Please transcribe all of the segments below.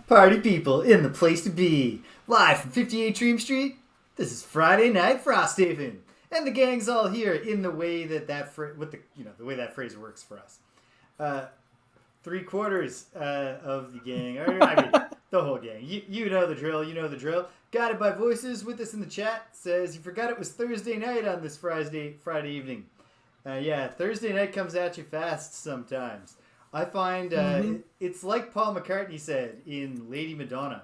Party people in the place to be. Live from 58 Dream Street, this is Friday Night Frosthaven. And the gang's all here in the way the way that phrase works for us. Three quarters of the gang, the whole gang. You know the drill, Guided by voices with us in the chat says, you forgot it was Thursday night on this Friday evening. Thursday night comes at you fast sometimes. I find it's like Paul McCartney said in Lady Madonna.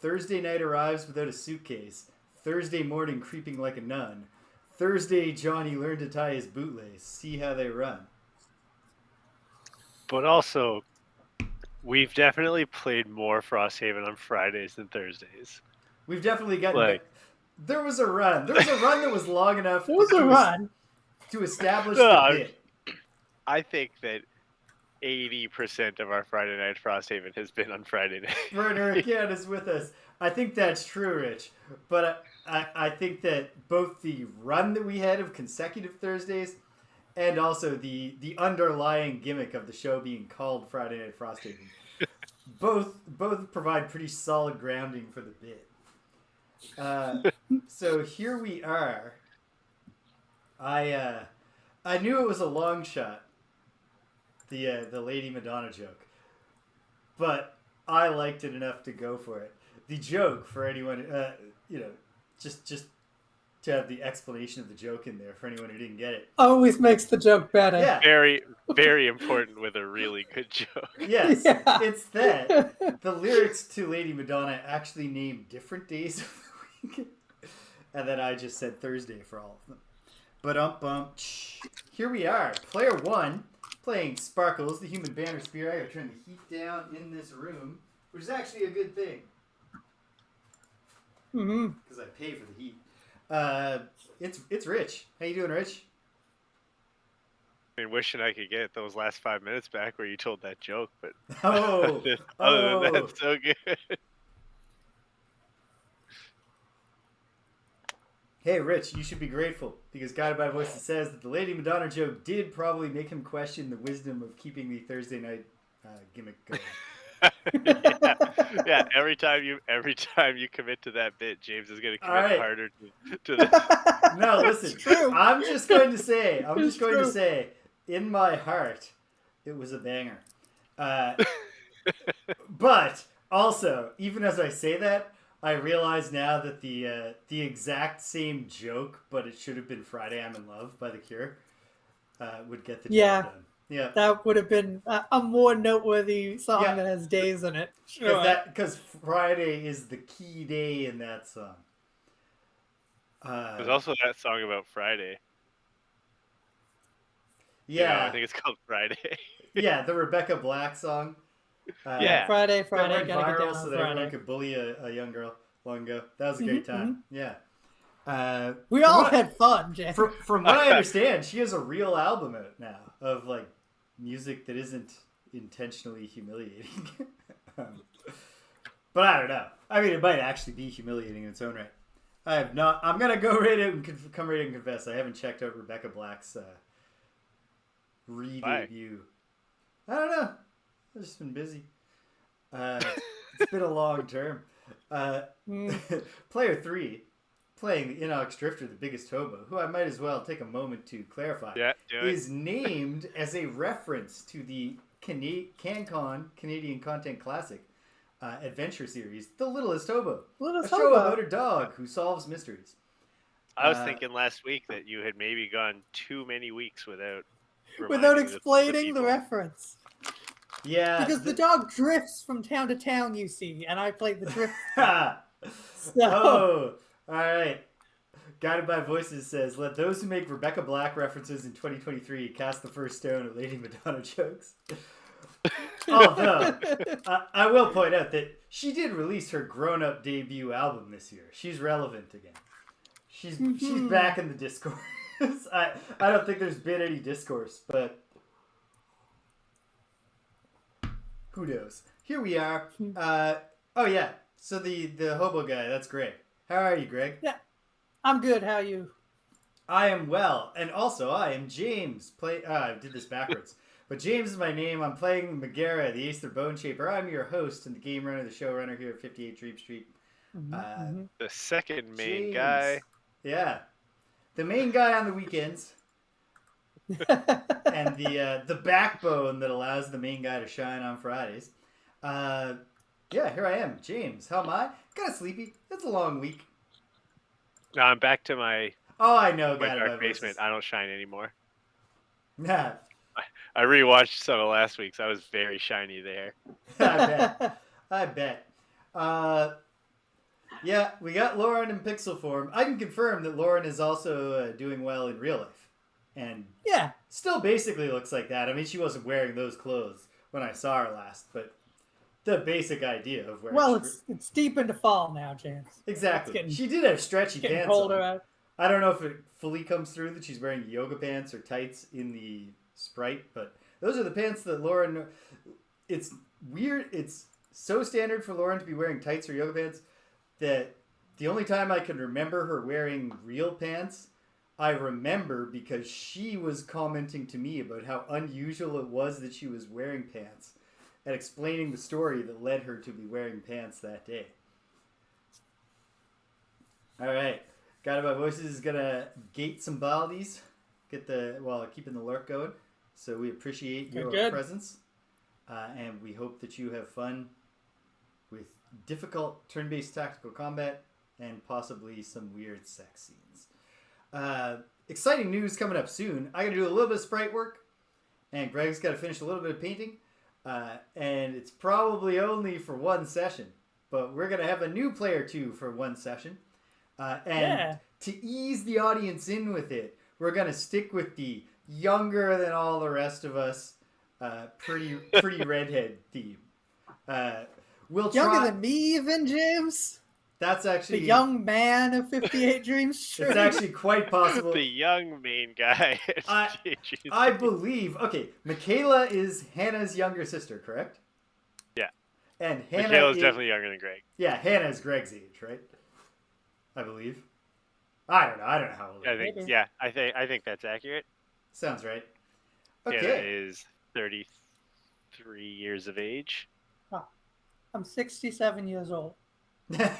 Thursday night arrives without a suitcase. Thursday morning creeping like a nun. Thursday Johnny learned to tie his bootlace. See how they run. But also, we've definitely played more Frosthaven on Fridays than Thursdays. We've definitely gotten... There was a run. There was a run that was long enough to establish the bit. I think that 80% of our Friday night Frosthaven has been on Friday night. Werner again is with us. I think that's true, Rich. But I think that both the run that we had of consecutive Thursdays and also the underlying gimmick of the show being called Friday Night Frosthaven both provide pretty solid grounding for the bit. So here we are. I knew it was a long shot, the Lady Madonna joke, but I liked it enough to go for it. The joke, for anyone, just to have the explanation of the joke in there for anyone who didn't get it. Always makes the joke better. Yeah. Very, very important with a really good joke. Yes, yeah. It's that. The lyrics to Lady Madonna actually name different days of the week. And then I just said Thursday for all of them. But here we are. Player 1 playing Sparkles, the human banner spear. I gotta turn the heat down in this room, which is actually a good thing. Because I pay for the heat. It's Rich. How you doing, Rich? I mean, wishing I could get those last 5 minutes back where you told that joke, but other than that, so good. Hey, Rich, you should be grateful because Guided by Voices says that the Lady Madonna joke did probably make him question the wisdom of keeping the Thursday night gimmick going. yeah. Every time you commit to that bit, James is going to commit harder to this. No, listen. I'm just going to say, in my heart, it was a banger. But also, even as I say that, I realize now that the exact same joke, but it should have been "Friday I'm in Love" by The Cure, would get the job done. Yeah, that would have been a more noteworthy song that has days in it. Because Friday is the key day in that song. There's also that song about Friday. Yeah, I think it's called Friday. Yeah, the Rebecca Black song. Friday, that went gotta get viral down so on that Friday. everyone could bully a young girl long ago. That was a great time. Yeah. We all had fun, Jay. From what I understand, she has a real album out now of like music that isn't intentionally humiliating. But I don't know. I mean, it might actually be humiliating in its own right. I have not. I'm gonna go right out and come right out and confess. I haven't checked out Rebecca Black's re-debut. I don't know. I've just been busy. It's been a long term. Player 3, playing the Inox Drifter, the biggest hobo, who I might as well take a moment to clarify, is named as a reference to the CanCon Canadian Content Classic adventure series, The Littlest Hobo. A show about a dog who solves mysteries. I was thinking last week that you had maybe gone too many weeks without explaining the reference. Yeah. Because the dog drifts from town to town, you see, and I played the drift. Oh, all right. Guided by Voices says, let those who make Rebecca Black references in 2023 cast the first stone at Lady Madonna jokes. Although, I will point out that she did release her grown-up debut album this year. She's relevant again. She's back in the discourse. I don't think there's been any discourse, but who knows? Here we are. So the hobo guy, that's Greg. How are you, Greg? Yeah, I'm good. How are you? I am well. And also, I am James. I did this backwards. But James is my name. I'm playing Megara, the Aether Bone Shaper. I'm your host and the game runner, the showrunner here at 58 Dream Street. The second main James. guy. Yeah. The main guy on the weekends. And the backbone that allows the main guy to shine on Fridays. Yeah, here I am. James, how am I? Kind of sleepy. It's a long week. No, I'm back to my I know, my got dark it. basement. I don't shine anymore. Nah. I rewatched some of last week's. I was very shiny there. I bet. Yeah, we got Lauren in pixel form. I can confirm that Lauren is also doing well in real life. And yeah, still basically looks like that. I mean, she wasn't wearing those clothes when I saw her last, but the basic idea of wearing... Well, it's deep into fall now, James. Exactly. She did have stretchy pants colder on. out. I don't know if it fully comes through that she's wearing yoga pants or tights in the sprite, but those are the pants that Lauren... It's weird. It's so standard for Lauren to be wearing tights or yoga pants that the only time I can remember her wearing real pants, I remember because she was commenting to me about how unusual it was that she was wearing pants and explaining the story that led her to be wearing pants that day. All right. Got My Voices is going to gate some baldies, keeping the lurk going. So we appreciate your presence. And we hope that you have fun with difficult turn-based tactical combat and possibly some weird sex scenes. Exciting news coming up soon. I got to do a little bit of sprite work, and Greg's got to finish a little bit of painting. And it's probably only for one session, but we're going to have a new player too for one session. To ease the audience in with it, we're going to stick with the younger than all the rest of us, pretty redhead theme. We'll try... Younger than me even, James? That's actually... The young man of 58 Dreams Street? It's actually quite possible. The young main guy. I believe... Okay, Michaela is Hannah's younger sister, correct? Yeah. And Hannah Michaela's definitely younger than Greg. Yeah, Hannah is Greg's age, right? I believe. I don't know how old I think that's accurate. Sounds right. Okay. Hannah is 33 years of age. Oh, I'm 67 years old. Yeah.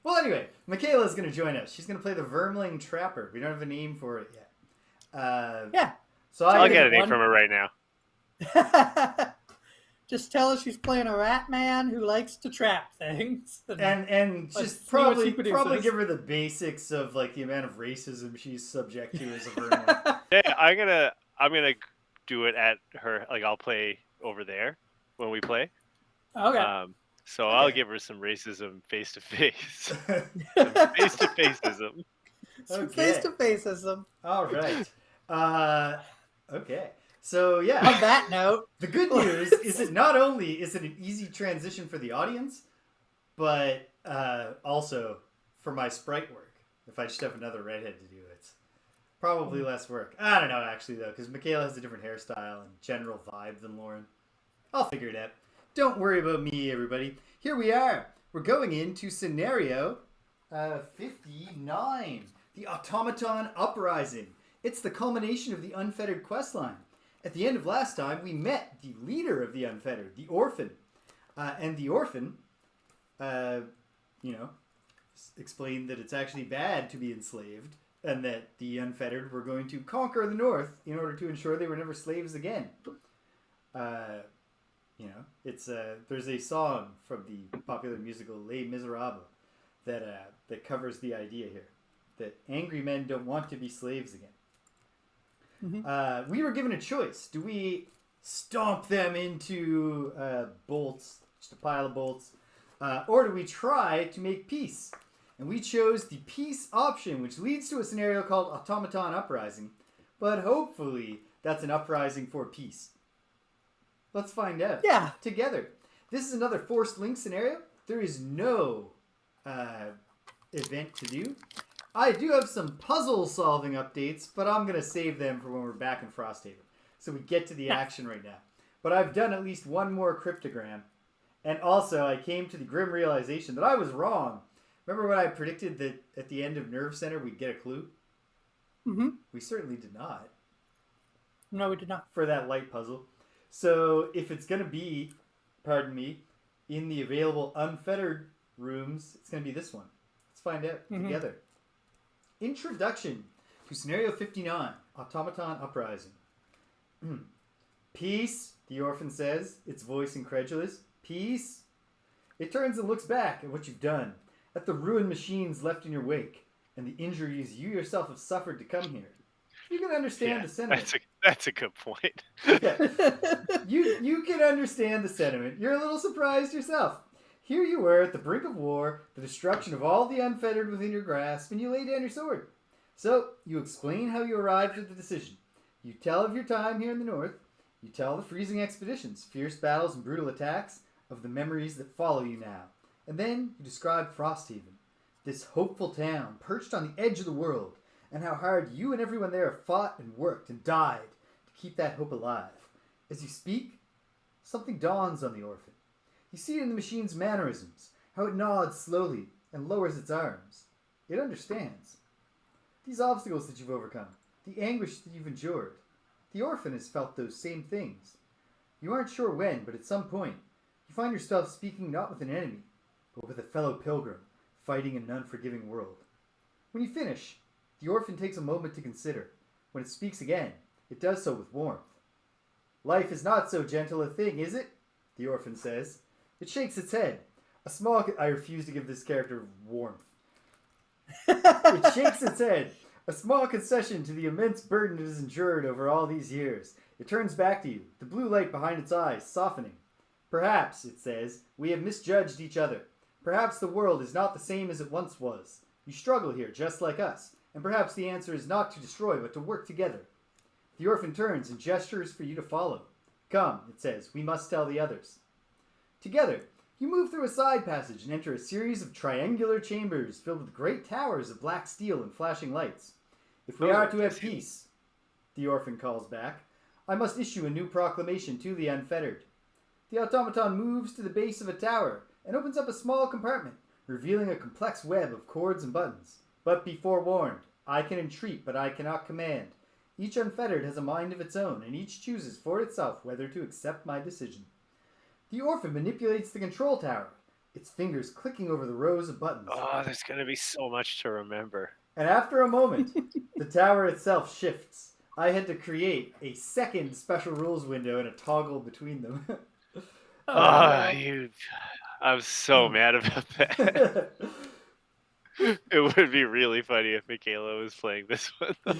Well, anyway, Michaela's going to join us. She's going to play the Vermling Trapper. We don't have a name for it yet. Yeah. So I'll get a name from her right now. Just tell her she's playing a rat man who likes to trap things. And just probably give her the basics of like the amount of racism she's subject to as a Vermling. Yeah, I'm gonna do it at her. Like I'll play over there when we play. Okay. So I'll give her some racism face to face. Face to faceism. Some face to faceism. All right. Okay. So yeah. On that note, the good news is that not only is it an easy transition for the audience, but also for my sprite work. If I just have another redhead to do, it's probably less work. I don't know actually though, because Michaela has a different hairstyle and general vibe than Lauren. I'll figure it out. Don't worry about me, everybody. Here we are. We're going into scenario 59, the Automaton Uprising. It's the culmination of the Unfettered questline. At the end of last time, we met the leader of the Unfettered, the Orphan. And the Orphan, explained that it's actually bad to be enslaved and that the Unfettered were going to conquer the North in order to ensure they were never slaves again. There's a song from the popular musical Les Miserables that covers the idea here, that angry men don't want to be slaves again. Mm-hmm. We were given a choice. Do we stomp them into bolts, just a pile of bolts, or do we try to make peace? And we chose the peace option, which leads to a scenario called Automaton Uprising, but hopefully that's an uprising for peace. Let's find out. Yeah. Together. This is another forced link scenario. There is no event to do. I do have some puzzle solving updates, but I'm going to save them for when we're back in Frosthaven. So we get to the action right now. But I've done at least one more cryptogram. And also I came to the grim realization that I was wrong. Remember when I predicted that at the end of Nerve Center we'd get a clue? Mm-hmm. We certainly did not. No, we did not. For that light puzzle. So if it's going to be, pardon me, in the available Unfettered rooms, it's going to be this one. Let's find out together. Introduction to Scenario 59, Automaton Uprising. Peace, the Orphan says, its voice incredulous. Peace. It turns and looks back at what you've done, at the ruined machines left in your wake, and the injuries you yourself have suffered to come here. You can understand the sentiment. That's a good point. Yeah. You can understand the sentiment. You're a little surprised yourself. Here you were at the brink of war, the destruction of all the unfettered within your grasp, and you lay down your sword. So, you explain how you arrived at the decision. You tell of your time here in the north. You tell the freezing expeditions, fierce battles and brutal attacks, of the memories that follow you now. And then you describe Frosthaven, this hopeful town perched on the edge of the world, and how hard you and everyone there have fought and worked and died to keep that hope alive. As you speak, something dawns on the Orphan. You see it in the machine's mannerisms, how it nods slowly and lowers its arms. It understands. These obstacles that you've overcome, the anguish that you've endured, the Orphan has felt those same things. You aren't sure when, but at some point, you find yourself speaking not with an enemy, but with a fellow pilgrim, fighting in an unforgiving world. When you finish, the Orphan takes a moment to consider. When it speaks again, it does so with warmth. Life is not so gentle a thing, is it? The Orphan says. It shakes its head. I refuse to give this character warmth. It shakes its head. A small concession to the immense burden it has endured over all these years. It turns back to you, the blue light behind its eyes softening. Perhaps, it says, we have misjudged each other. Perhaps the world is not the same as it once was. You struggle here just like us, and perhaps the answer is not to destroy but to work together. The Orphan turns and gestures for you to follow. Come, it says, we must tell the others. Together, you move through a side passage and enter a series of triangular chambers filled with great towers of black steel and flashing lights. If we are to have peace, the Orphan calls back, I must issue a new proclamation to the Unfettered. The automaton moves to the base of a tower and opens up a small compartment, revealing a complex web of cords and buttons. But be forewarned, I can entreat, but I cannot command. Each Unfettered has a mind of its own, and each chooses for itself whether to accept my decision. The Orphan manipulates the control tower, its fingers clicking over the rows of buttons. Oh, there's going to be so much to remember. And after a moment, the tower itself shifts. I had to create a second special rules window and a toggle between them. I'm so mad about that. It would be really funny if Michaela was playing this one.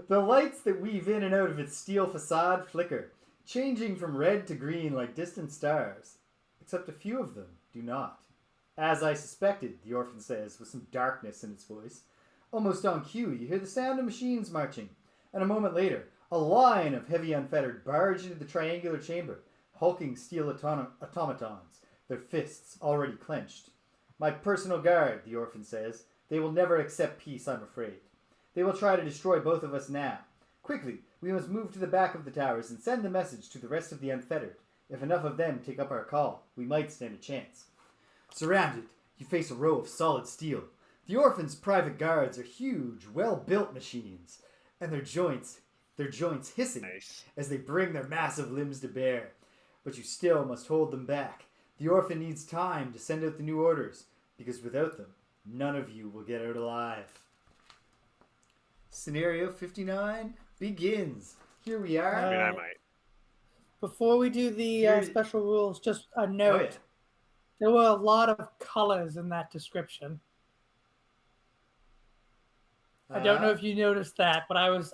The lights that weave in and out of its steel facade flicker, changing from red to green like distant stars. Except a few of them do not. As I suspected, the Orphan says, with some darkness in its voice. Almost on cue, you hear the sound of machines marching, and a moment later, a line of heavy Unfettered barge into the triangular chamber, hulking steel automatons, their fists already clenched. My personal guard, the Orphan says. They will never accept peace, I'm afraid. They will try to destroy both of us now. Quickly, we must move to the back of the towers and send the message to the rest of the Unfettered. If enough of them take up our call, we might stand a chance. Surrounded, you face a row of solid steel. The Orphan's private guards are huge, well-built machines, and their joints hissing as they bring their massive limbs to bear. But you still must hold them back. The Orphan needs time to send out the new orders, because without them, none of you will get out alive. Scenario 59 begins. Here we are. I mean, I might. Before we do the special rules, just a note. Oh, yeah. There were a lot of colors in that description. I don't know if you noticed that, but I was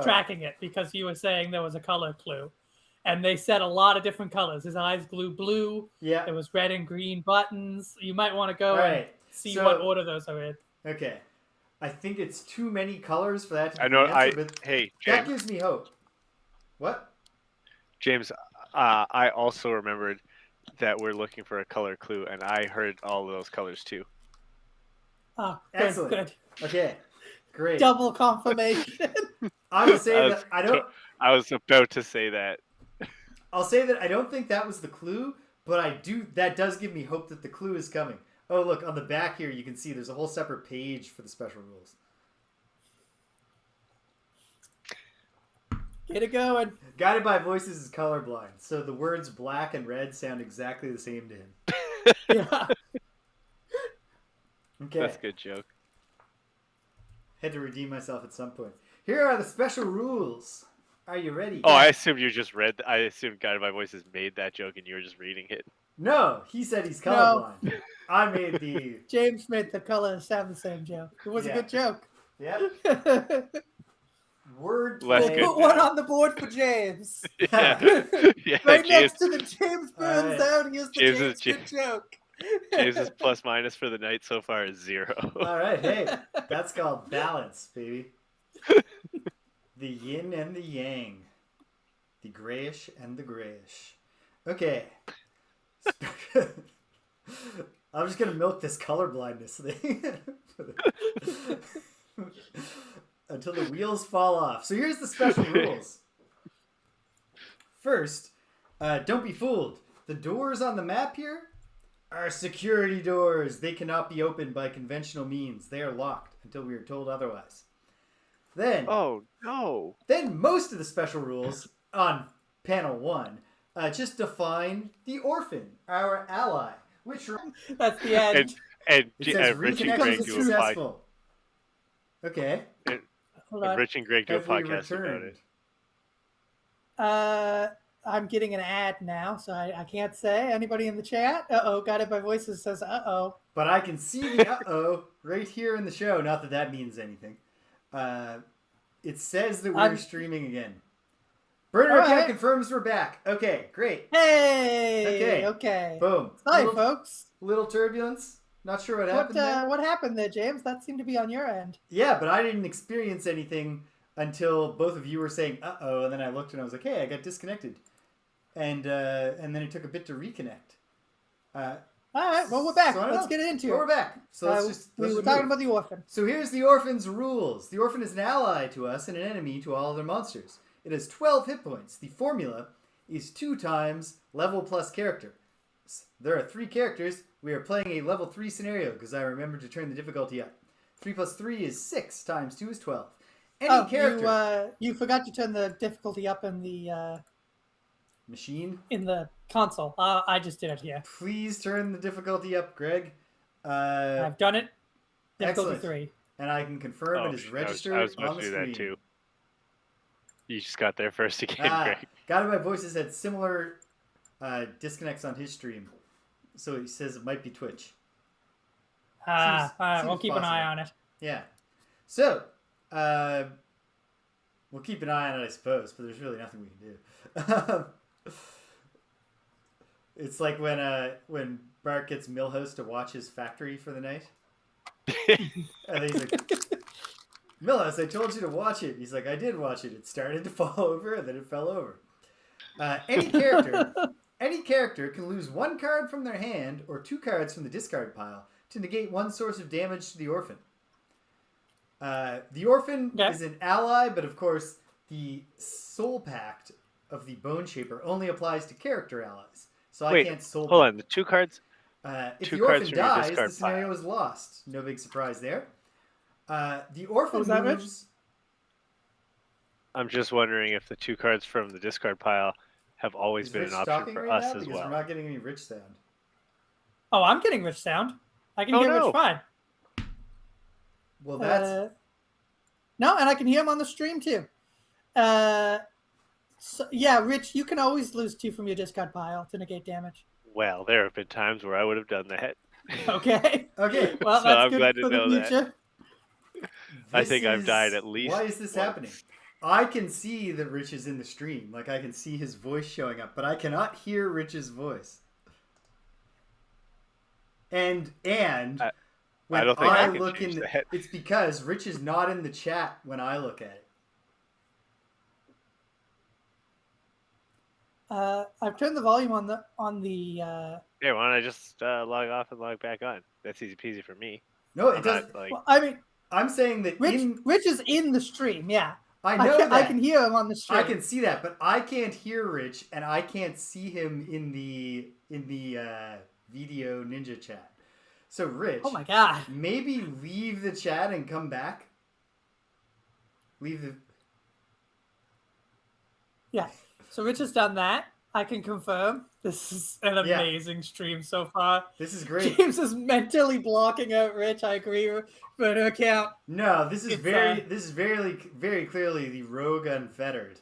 tracking it because he was saying there was a color clue. And they said a lot of different colors. His eyes glue blue. Yeah. There was red and green buttons. You might want to go and see what order those are in. Okay. I think it's too many colors for that to be I know. the answer, but Hey, that James. gives me hope. What? James, I also remembered that we're looking for a color clue, and I heard all of those colors too. Oh, good, Excellent. good. Okay. Great. Double confirmation. I will say that I don't. I was about to say that. I'll say that I don't think that was the clue, but I do. That does give me hope that the clue is coming. Oh, look, on the back here, you can see there's a whole separate page for the special rules. Get it going. Guided by Voices is colorblind, so the words black and red sound exactly the same to him. Yeah. Okay. That's a good joke. Had to redeem myself at some point. Here are the special rules. Are you ready? Oh, I assumed you just read. I assumed Guided by Voices made that joke and you were just reading it. No, he said he's colorblind. I made the... James made the colors sound the same joke. It was a good joke. Yep. Word Less We'll good put one now. on the board for James. Yeah, yeah. Right James, next to the James burns down. Here's the James James is good joke. James's plus minus for the night so far is 0. All right, hey, that's called balance, baby. The yin and the yang. The grayish and the grayish. Okay. I'm just going to milk this colorblindness thing. Until the wheels fall off. So here's the special rules. First, don't be fooled. The doors on the map here are security doors. They cannot be opened by conventional means. They are locked until we are told otherwise. Then, Oh no! Then most of the special rules on panel 1 just define the Orphan, our ally, which That's the end. it says Rich and reconnection Greg is do a podcast. successful. Okay. Hold on. Rich and Greg do a Have we podcast about returned? it. I'm getting an ad now, so I can't say. Anybody in the chat? Uh-oh, Guided by Voices says uh-oh. But I can see the uh-oh right here in the show. Not that that means anything. It says that we're streaming again. Burner account confirms we're back. Okay, great. Hey! Okay. Boom. Hi, folks. Little turbulence. Not sure what happened there. What happened there, James? That seemed to be on your end. Yeah, but I didn't experience anything until both of you were saying uh-oh, and then I looked and I was like, hey, I got disconnected. And then it took a bit to reconnect. All right, well, we're back. So Let's get into it. We're back. So we were talking about the Orphan. So here's the Orphan's rules. The Orphan is an ally to us and an enemy to all other monsters. It has 12 hit points. The formula is 2 times level plus character. There are 3 characters. We are playing a level 3 scenario because I remembered to turn the difficulty up. 3 plus 3 is 6 times 2 is 12. Any character. You forgot to turn the difficulty up in the machine? In the console. I just did it here. Please turn the difficulty up, Greg. I've done it. Difficulty excellent. 3. And I can confirm it is registered I was on supposed the to do screen. that too. You just got there first again, Greg. Guided by Voices had similar disconnects on his stream. So he says it might be Twitch. All right, we'll keep possible. an eye on it. Yeah. So, we'll keep an eye on it, I suppose, but there's really nothing we can do. It's like when Bart gets Milhouse to watch his factory for the night. And he's like, Milhouse, I told you to watch it. He's like, I did watch it. It started to fall over, and then it fell over. Any character can lose 1 card from their hand or 2 cards from the discard pile to negate 1 source of damage to the Orphan. The Orphan is an ally, but of course, the Soul Pact of the Bone Shaper only applies to character allies. So I can't soul. Hold on, the 2 cards. If 2 the Orphan cards from your dies, discard the scenario pile. is lost. No big surprise there. The Orphan Was that Rich? moves. I'm just wondering if the 2 cards from the discard pile have always Is been Rich an option talking for right us now? as Because well. we're not getting any Rich sound. Oh, I'm getting Rich sound. I can hear Rich fine. Well, that's no, and I can hear him on the stream too. So, yeah, Rich, you can always lose 2 from your discard pile to negate damage. Well, there have been times where I would have done that. Okay. okay. Well, So that's I'm good glad to for the know that. future. I think I've died at least. Why is this happening? I can see that Rich is in the stream. Like, I can see his voice showing up, but I cannot hear Rich's voice. And when I don't think I can look change in, that. it's because Rich is not in the chat when I look at it. I've turned the volume on the Hey, why don't I just log off and log back on? That's easy peasy for me. No, it I'm doesn't. not, like, well, I mean, I'm saying that Rich is in the stream. Yeah, I know that. I can hear him on the stream. I can see that, but I can't hear Rich, and I can't see him in the video ninja chat. So, Rich. Oh my god. Maybe leave the chat and come back. Leave the. Yeah. So Rich has done that. I can confirm. This is an amazing stream so far. This is great. James is mentally blocking out Rich. I agree for an account. No, this is very clearly the rogue Unfettered.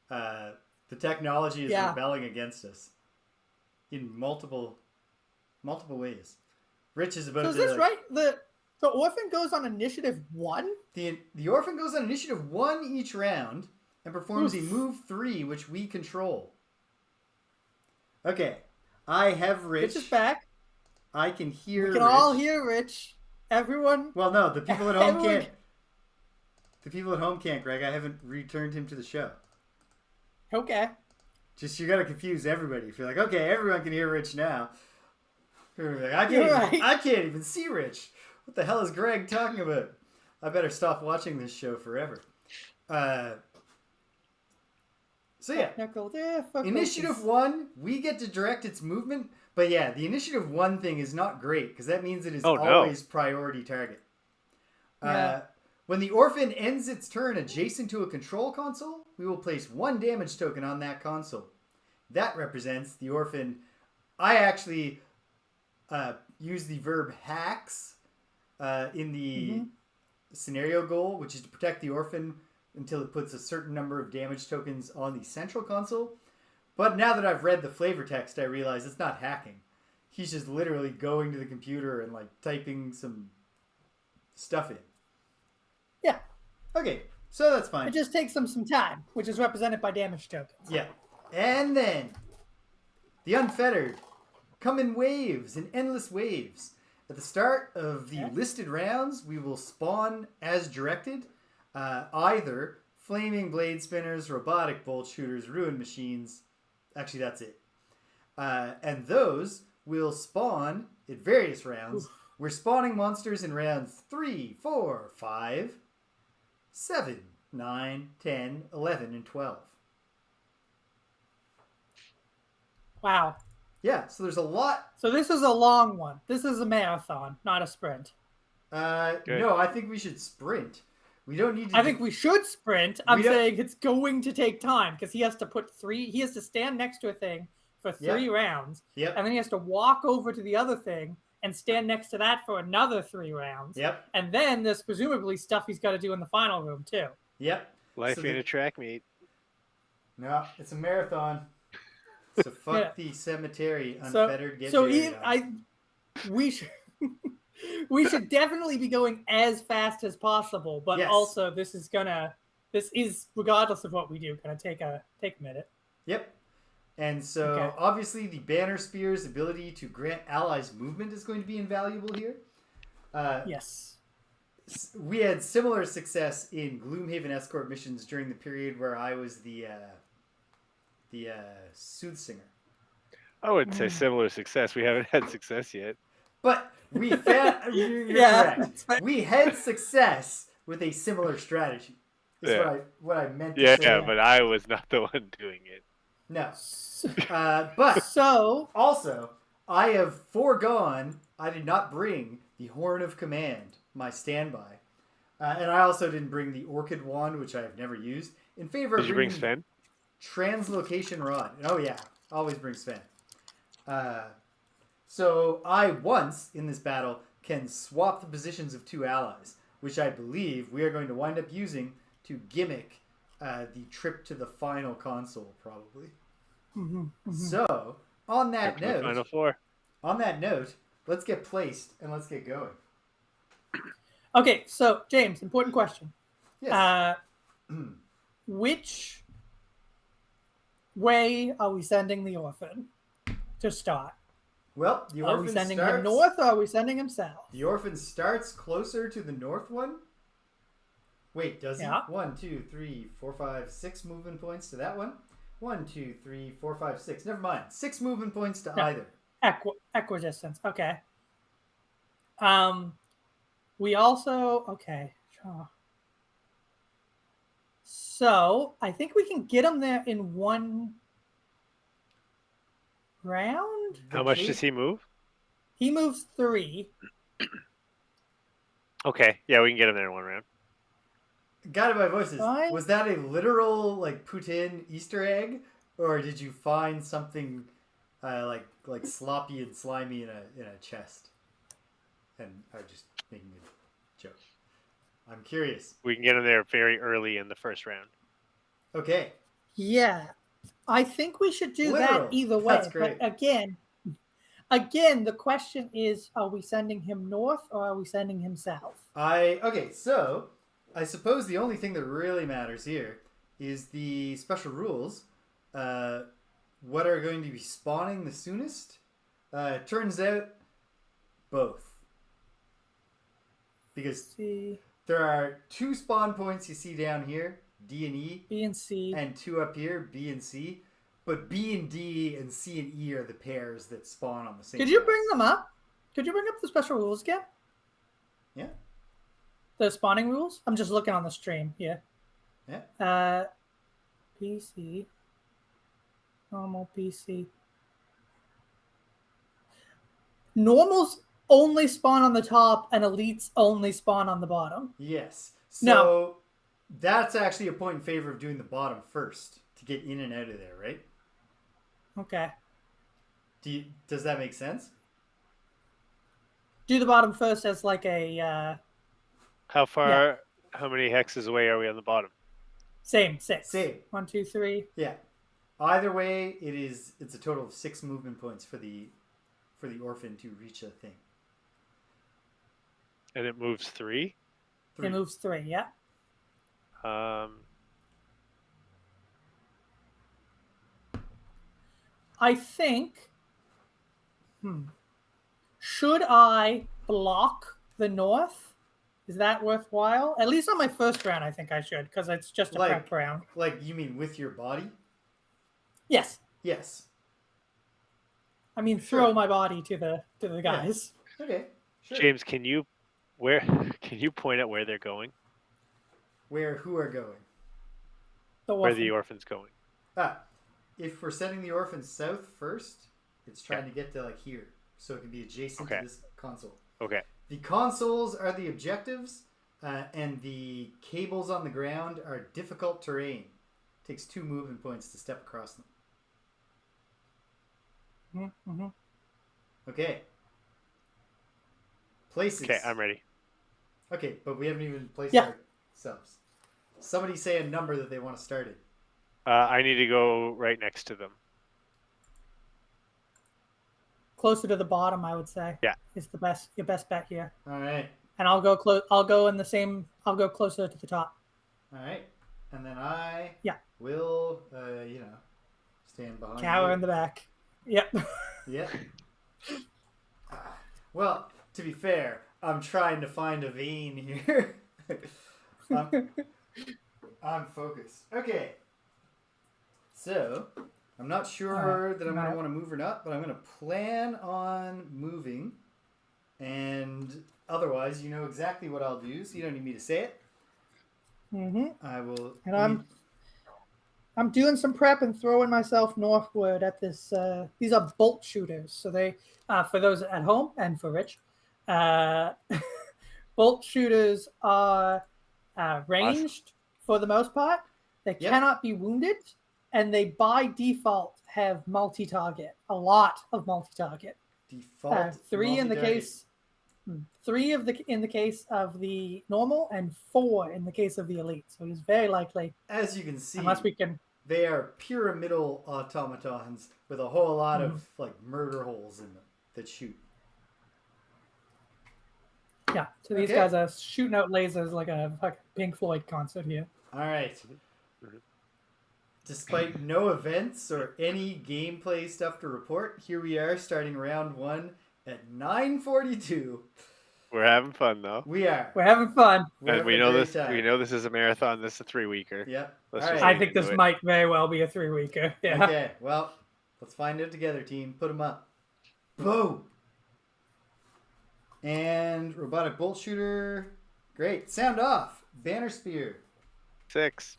The technology is rebelling against us in multiple ways. Rich is about to. So is this right? The Orphan goes on initiative 1? The Orphan goes on initiative 1 each round and performs a move 3, which we control. Okay, I have Rich. Rich is back. I can hear. We can all hear Rich. Everyone. Well, no, the people at home can't. The people at home can't, Greg. I haven't returned him to the show. Okay. Just you gotta confuse everybody. If you're like, okay, everyone can hear Rich now. Like, I can't even see Rich. What the hell is Greg talking about? I better stop watching this show forever. So yeah, initiative 1, we get to direct its movement. But yeah, the initiative 1 thing is not great because that means it is always priority target. When the Orphan ends its turn adjacent to a control console, we will place 1 damage token on that console. That represents the Orphan. I actually use the verb hacks in the scenario goal, which is to protect the Orphan until it puts a certain number of damage tokens on the central console. But now that I've read the flavor text, I realize it's not hacking. He's just literally going to the computer and like typing some stuff in. Yeah. Okay, so that's fine. It just takes them some time, which is represented by damage tokens. Yeah. And then the Unfettered come in waves, in endless waves. At the start of the listed rounds, we will spawn as directed. Either flaming blade spinners, robotic bolt shooters, ruin machines. Actually, that's it. And those will spawn in various rounds. Oof. We're spawning monsters in rounds 3, 4, 5, 7, 9, 10, 11, and 12. Wow. Yeah, so there's a lot. So this is a long one. This is a marathon, not a sprint. No, I think we should sprint. We don't need to. I think we should sprint. I'm saying it's going to take time because he has to he has to stand next to a thing for 3 rounds. Yep. And then he has to walk over to the other thing and stand next to that for another 3 rounds. Yep. And then there's presumably stuff he's got to do in the final room too. Yep. Life ain't a track meet. No, it's a marathon. So fuck the cemetery, Unfettered. We should definitely be going as fast as possible, but also this is regardless of what we do, gonna take a minute. Yep. And so obviously the Banner Spear's ability to grant allies movement is going to be invaluable here. Yes. We had similar success in Gloomhaven escort missions during the period where I was the soothsinger. I wouldn't say similar success. We haven't had success yet. But we found, you're correct. We had success with a similar strategy. Is what I meant to say. Yeah, but I was not the one doing it. No. But also, I have foregone, I did not bring the Horn of Command, my standby. And I also didn't bring the Orchid Wand, which I have never used, in favor of Did you bring Sven? Translocation Rod. Oh yeah, always bring Sven. So I once, in this battle, can swap the positions of 2 allies, which I believe we are going to wind up using to gimmick the trip to the final console, probably. So, on that note, final 4. On that note, let's get placed and let's get going. Okay, so James, important question. Yes. Which way are we sending the Orphan to start? Well, the Orphan are we sending him north or are we sending him south? The Orphan starts closer to the north one. Wait, does he? 1, 2, 3, 4, 5, 6 movement points to that one. 1, 2, 3, 4, 5, 6. Never mind. 6 movement points to either. Equidistance. Okay. We also So I think we can get him there in 1 round. How much does he move? He moves 3. Okay, yeah, we can get him there in one round. Guided by voices. Fine. Was that a literal like Putin Easter egg, or did you find something like sloppy and slimy in a chest, and are just making a joke? I'm curious. We can get him there very early in the first round. Okay. Yeah, I think we should do Literal. that either way. That's great. But again, the question is: are we sending him north or are we sending him south? Okay, so I suppose the only thing that really matters here is the special rules. What are going to be spawning the soonest? Turns out both. Because there are 2 spawn points you see down here, D and E. B and C. And 2 up here, B and C. But B and D and C and E are the pairs that spawn on the same Could you house. bring them up? Could you bring up the special rules again? Yeah. The spawning rules? I'm just looking on the stream here. Yeah. PC. Normal PC. Normals only spawn on the top and elites only spawn on the bottom. Yes. So No. that's actually a point in favor of doing the bottom first to get in and out of there, right? Okay. Does that make sense? Do the bottom first as like a How far? How many hexes away are we on the bottom? same 6. Same. 1, 2, 3. Yeah. Either way, it's a total of 6 movement points for the orphan to reach a thing. And it moves 3. It moves 3. Yeah. I think. Should I block the north? Is that worthwhile? At least on my first round, I think I should, because it's just a prep round. Like, you mean with your body? Yes. Yes. I mean, throw my body to the guys. Yeah. Okay. Sure. James, can you point out where they're going? Who are going? Where the orphan's going. If we're sending the orphan south first, it's trying to get to like here, so it can be adjacent to this console. Okay. The consoles are the objectives, and the cables on the ground are difficult terrain. It takes 2 movement points to step across them. Mm-hmm. Okay. Places. Okay, I'm ready. Okay, but we haven't even placed ourselves. Somebody say a number that they want to start at. I need to go right next to them. Closer to the bottom, I would say. Yeah. Is your best bet here. All right. And I'll go I'll go closer to the top. All right. And then I will, stand behind Cower you. in the back. Yep. Yep. Well, to be fair, I'm trying to find a vein here. I'm focused. Okay. So, I'm not sure that I'm going to want to move or not, but I'm going to plan on moving. And otherwise, you know exactly what I'll do, so you don't need me to say it. Mm-hmm. I will. And I'm doing some prep and throwing myself northward at this. These are bolt shooters. So they, for those at home and for Rich, bolt shooters are ranged for the most part. They cannot be wounded, and they by default have multi-target. A lot of multi-target. Default. 3 in the case. 3 in the case of the normal, and 4 in the case of the elite. So it's very likely. As you can see, unless we can. They are pyramidal automatons with a whole lot of like murder holes in them that shoot. Yeah, so these guys are shooting out lasers like a Pink Floyd concert here. All right. Despite no events or any gameplay stuff to report, here we are starting round 1 at 9:42. We're having fun though. We are. We're having fun. And we know this. We know this is a marathon. This is a 3-weeker. Yep. I think this might very well be a 3-weeker. Yeah. Okay. Well, let's find it together, team. Put them up. Boom. And robotic bolt shooter. Great. Sound off. Banner spear. 6.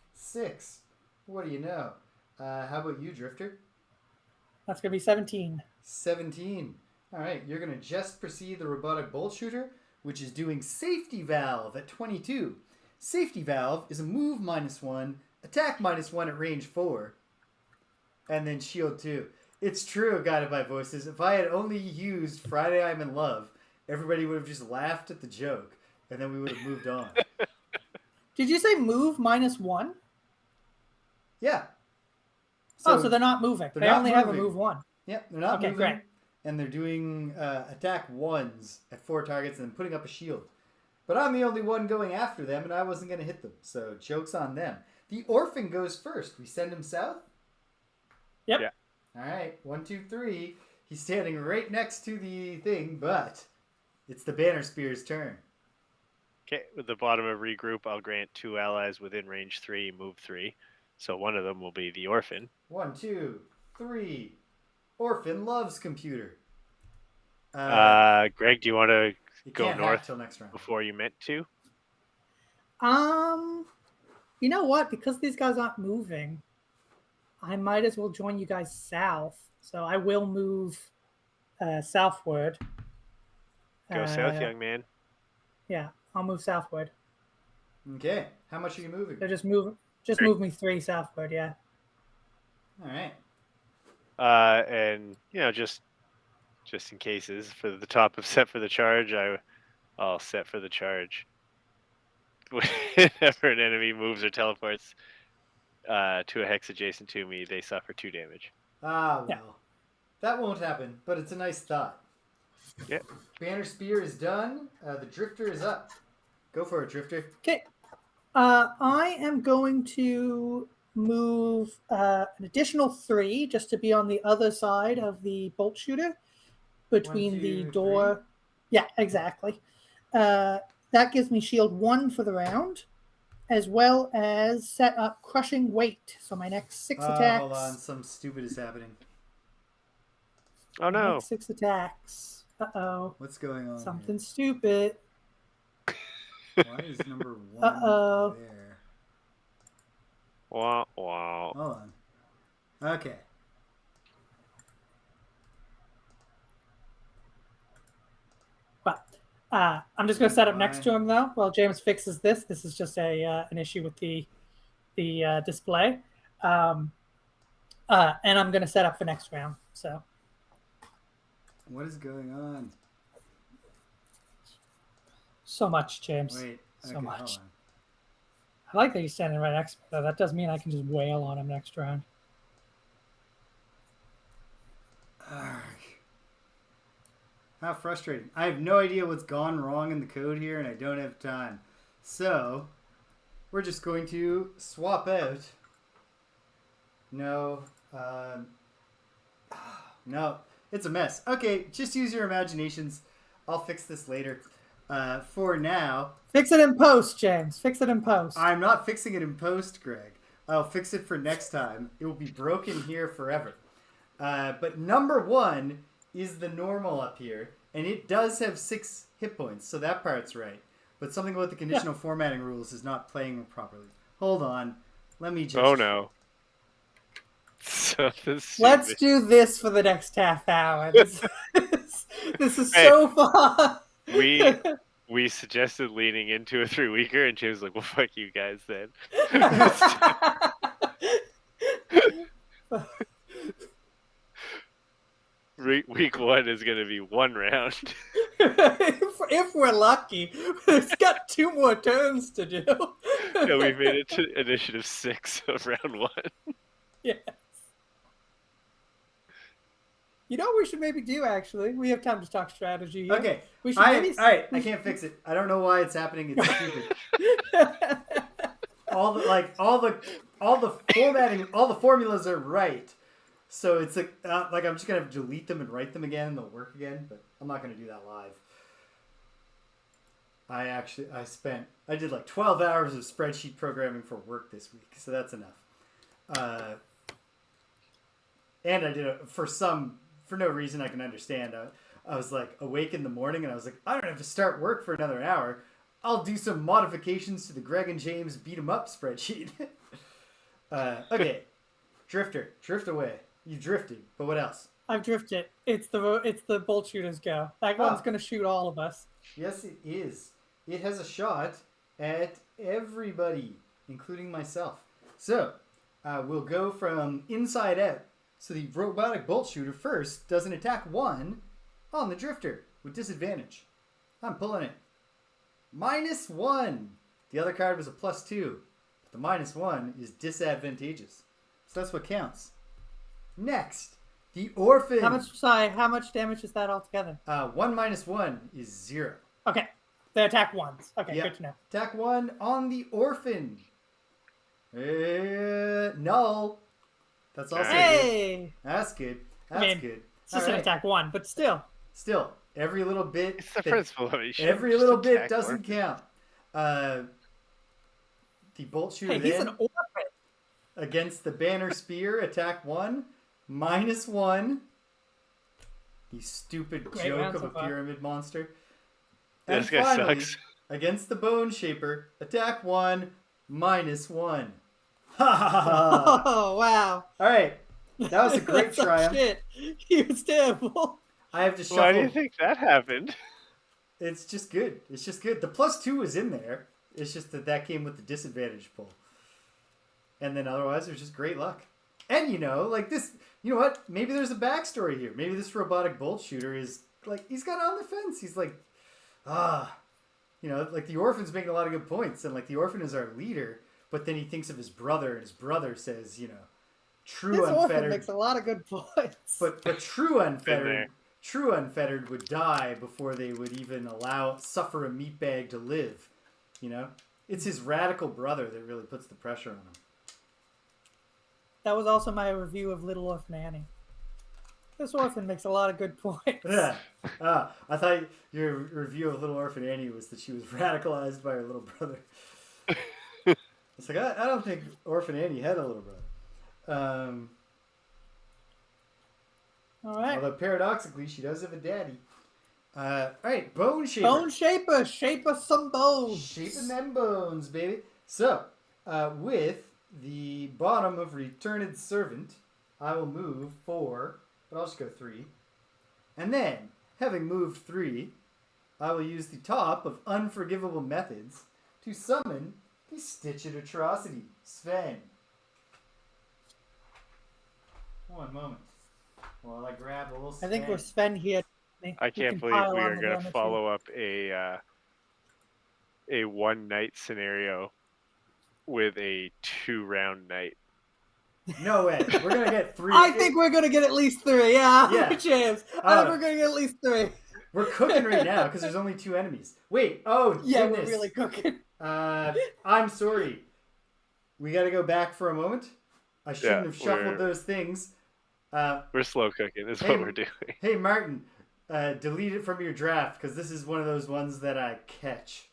What do you know? How about you, Drifter? That's gonna be 17. 17. All right, you're going to just proceed the robotic bolt shooter, which is doing safety valve at 22. Safety valve is a move -1, attack -1 at range 4, and then shield 2. It's true, Guided by Voices. If I had only used Friday I'm in Love, everybody would have just laughed at the joke, and then we would have moved on. Did you say move -1? Yeah. So they're not moving. They only have a move 1. Yep, they're not moving. Great. And they're doing attack 1s at 4 targets and then putting up a shield. But I'm the only one going after them, and I wasn't going to hit them. So joke's on them. The Orphan goes first. We send him south? Yep. Yeah. All right, 1, 2, 3. He's standing right next to the thing, but it's the Banner Spear's turn. Okay, with the bottom of regroup, I'll grant 2 allies within range 3, move 3. So one of them will be the Orphan. 1, 2, 3. Orphan loves computer. Greg, do you want to go north till next round before you meant to? You know what? Because these guys aren't moving, I might as well join you guys south. So I will move southward. Go south, young man. Yeah, I'll move southward. Okay, how much are you moving? So just move me 3 southward. Yeah. All right. And just in cases, for the top of set for the charge, I'll set for the charge. Whenever an enemy moves or teleports to a hex adjacent to me, they suffer 2 damage. Ah, well. That won't happen, but it's a nice thought. Yep. Banner Spear is done. The Drifter is up. Go for it, Drifter. Okay. I am going to move an additional 3 just to be on the other side of the bolt shooter between 1, 2, the door. 3. Yeah, exactly. That gives me shield 1 for the round, as well as set up crushing weight. So my next 6 attacks. Hold on, something stupid is happening. Oh no! Next 6 attacks. Uh-oh. What's going on? Something stupid. Why is number 1 Uh-oh. there? Wow, wow. Hold on. Okay. But I'm just going to set up next to him, though, while James fixes this. This is just an issue with the display. And I'm going to set up for next round. So. What is going on? So much, James. Wait. Okay, So much. hold on. I like that he's standing right next to me, though. That does mean I can just wail on him next round. Arrgh. How frustrating. I have no idea what's gone wrong in the code here, and I don't have time. So, we're just going to swap out. No. No. It's a mess. Okay, just use your imaginations. I'll fix this later. For now... Fix it in post, James. Fix it in post. I'm not fixing it in post, Greg. I'll fix it for next time. It will be broken here forever. But number 1 is the normal up here, and it does have 6 hit points, so that part's right. But something about the conditional formatting rules is not playing properly. Hold on. Let me just... Oh no. Let's do this for the next half hour. This is so fun. We suggested leaning into a 3-weeker, and James was like, well, fuck you guys then. Week 1 is going to be 1 round. if we're lucky. It's got 2 more turns to do. Yeah, we made it to initiative 6 of round 1. Yes. You know what we should maybe do, actually? We have time to talk strategy here. Okay. We should All right, I can't fix it. I don't know why it's happening. It's stupid. all the formatting, all the formulas are right. So it's like I'm just gonna delete them and write them again, and they'll work again. But I'm not gonna do that live. I did like 12 hours of spreadsheet programming for work this week, so that's enough. And I did it for no reason I can understand. I was like awake in the morning, and I was like, I don't have to start work for another hour. I'll do some modifications to the Greg and James beat 'em up spreadsheet. Okay, Drifter, drift away. You drifted, but what else? I've drifted. It's the bolt shooter's go. That one's gonna shoot all of us. Yes, it is. It has a shot at everybody, including myself. So, we'll go from inside out. So the robotic bolt shooter first does an attack 1 on the drifter with disadvantage. I'm pulling it. -1. The other card was a +2. But the -1 is disadvantageous. So that's what counts. Next, the Orphan. How much damage is that altogether? 1 - 1 is 0. Okay. They attack once. Okay, Yep. good to know. Attack 1 on the Orphan. Null. That's also Hey! good. That's good. That's I mean, good. It's just an attack 1, but still. Still, every little bit. It's the principle of it. Every little bit doesn't count. The bolt shooter Hey, he's then an Orphan. against the banner spear, attack 1, -1. You stupid Great joke round of so a far. pyramid monster. This And guy finally, sucks. against the Bone Shaper, attack 1, -1. Ha ha ha! Oh, wow. All right, that was a great That's some triumph. shit. He was terrible. I have to shuffle. Why do you think that happened? It's just good. It's just good. The +2 was in there. It's just that came with the disadvantage pull. And then otherwise, it was just great luck. And like this, you know what? Maybe there's a backstory here. Maybe this robotic bolt shooter is like, he's got on the fence. He's like, like the Orphan's making a lot of good points. And like the Orphan is our leader, but then he thinks of his brother, and his brother says, true This Orphan Unfettered. makes a lot of good points. But true Unfettered would die before they would even suffer a meatbag to live. It's his radical brother that really puts the pressure on him. That was also my review of Little Orphan Annie. This Orphan makes a lot of good points. Yeah. I thought your review of Little Orphan Annie was that she was radicalized by her little brother. It's like, I don't think Orphan Annie had a little brother. All right. Although paradoxically, she does have a daddy. All right, Bone Shaper. Bone Shaper. Shape us some bones. Shaping them bones, baby. So, with the bottom of Returned Servant, I will move 4, but I'll just go 3. And then, having moved 3, I will use the top of Unforgivable Methods to summon the Stitched Atrocity, Sven. One moment. While I grab a little Sven. I think we're Sven here. I can't believe we are going to follow up a one night scenario with a 2-round night. No way. We're going to get 3. I think we're going to get at least 3. Yeah. James. I think we're going to get at least 3. We're cooking right now because there's only 2 enemies. Wait. Oh, yeah, goodness. we're really cooking. I'm sorry. We got to go back for a moment. I shouldn't have shuffled those things. We're slow cooking is what we're doing. Hey, Martin, delete it from your draft because this is one of those ones that I catch.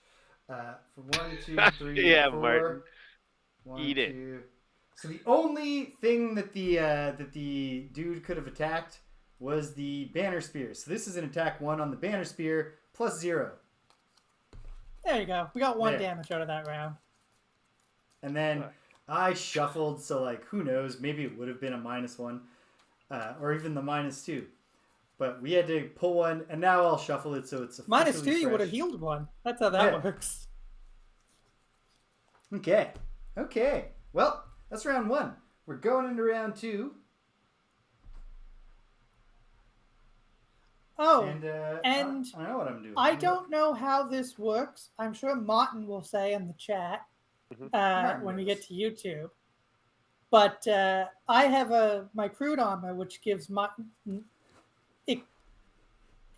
For 1, 2, 3, yeah, 4. Martin. 1, Eat 2. it. So the only thing that the dude could have attacked was the banner spear. So this is an attack 1 on the banner spear +0. There you go. We got 1 damage out of that round. And then I shuffled, so like who knows? Maybe it would have been a -1, or even the -2. But we had to pull 1, and now I'll shuffle it so it's officially -2, you would have healed 1. That's how that works. Okay. Well, that's round 1. We're going into round 2. Oh, and I know what I'm doing. I don't know how this works. I'm sure Martin will say in the chat when we get to YouTube. But I have my crude armor, which gives Martin...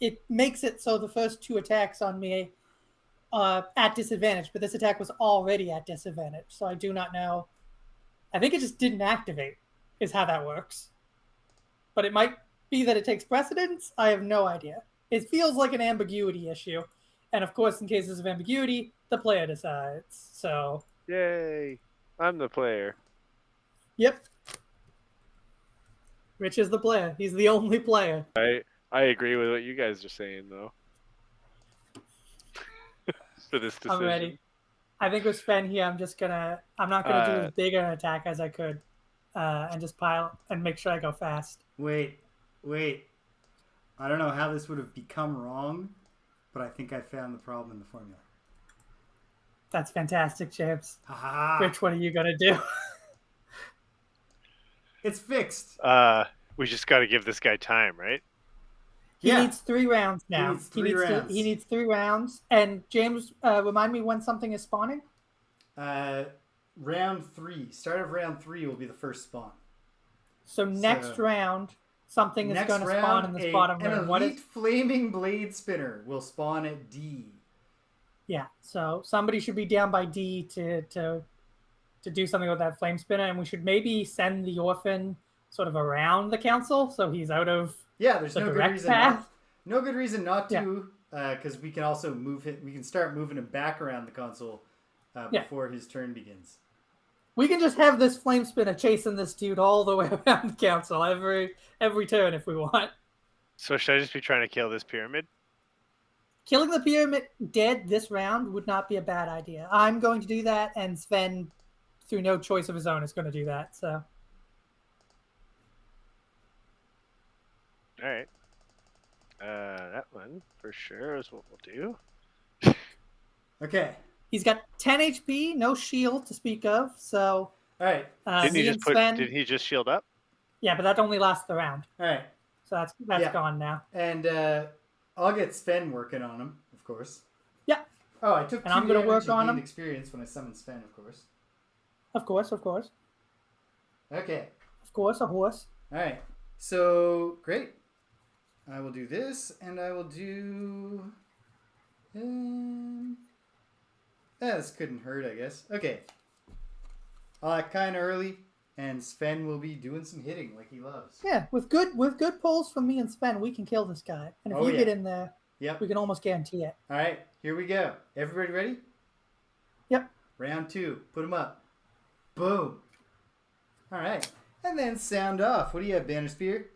It makes it so the first 2 attacks on me at disadvantage, but this attack was already at disadvantage, so I do not know. I think it just didn't activate, is how that works. But it might be that it takes precedence. I have no idea. It feels like an ambiguity issue. And of course, in cases of ambiguity, the player decides. So. Yay. I'm the player. Yep. Rich is the player. He's the only player. I agree with what you guys are saying, though. For this decision. I'm ready. I think with Sven here, I'm not gonna do as big an attack as I could, and just pile and make sure I go fast. Wait, Wait. I don't know how this would have become wrong, but I think I found the problem in the formula. That's fantastic, James. Ha! Rich, what are you gonna do? It's fixed. We just got to give this guy time, right? He Yeah. needs 3 rounds now. He needs 3 rounds. He needs 3 rounds. And James, remind me when something is spawning. Round 3. Start of round 3 will be the first spawn. So next round, something is going to spawn in this bottom room. An elite flaming blade spinner will spawn at D. Yeah. So somebody should be down by D to do something with that flame spinner, and we should maybe send the orphan sort of around the council so he's out of there's the no good direct reason path. no good reason not to, because we can also move him. We can start moving him back around the console before his turn begins. We can just have this flame spinner chasing this dude all the way around the council every turn if we want. So should I just be trying to kill this pyramid? Killing the pyramid dead this round would not be a bad idea. I'm going to do that, and Sven, through no choice of his own, is going to do that. So. All right. That one for sure is what we'll do. Okay. He's got 10 HP, no shield to speak of. So. All right. Didn't he just shield up? Yeah, but that only lasts the round. All right. So that's gone now. And I'll get Sven working on him, of course. Yeah. Oh, I took 2 I'm going to work on gained him. experience when I summoned Sven, of course. Of course. Okay. Of course, a horse. All right. So, great. I will do this, and I will do... this couldn't hurt, I guess. Okay. I'll act kind of early, and Sven will be doing some hitting like he loves. Yeah, with good pulls from me and Sven, we can kill this guy. And if you get in there, we can almost guarantee it. All right, here we go. Everybody ready? Yep. Round 2. Put him up. Boom. All right. And then sound off. What do you have, Banner Spear?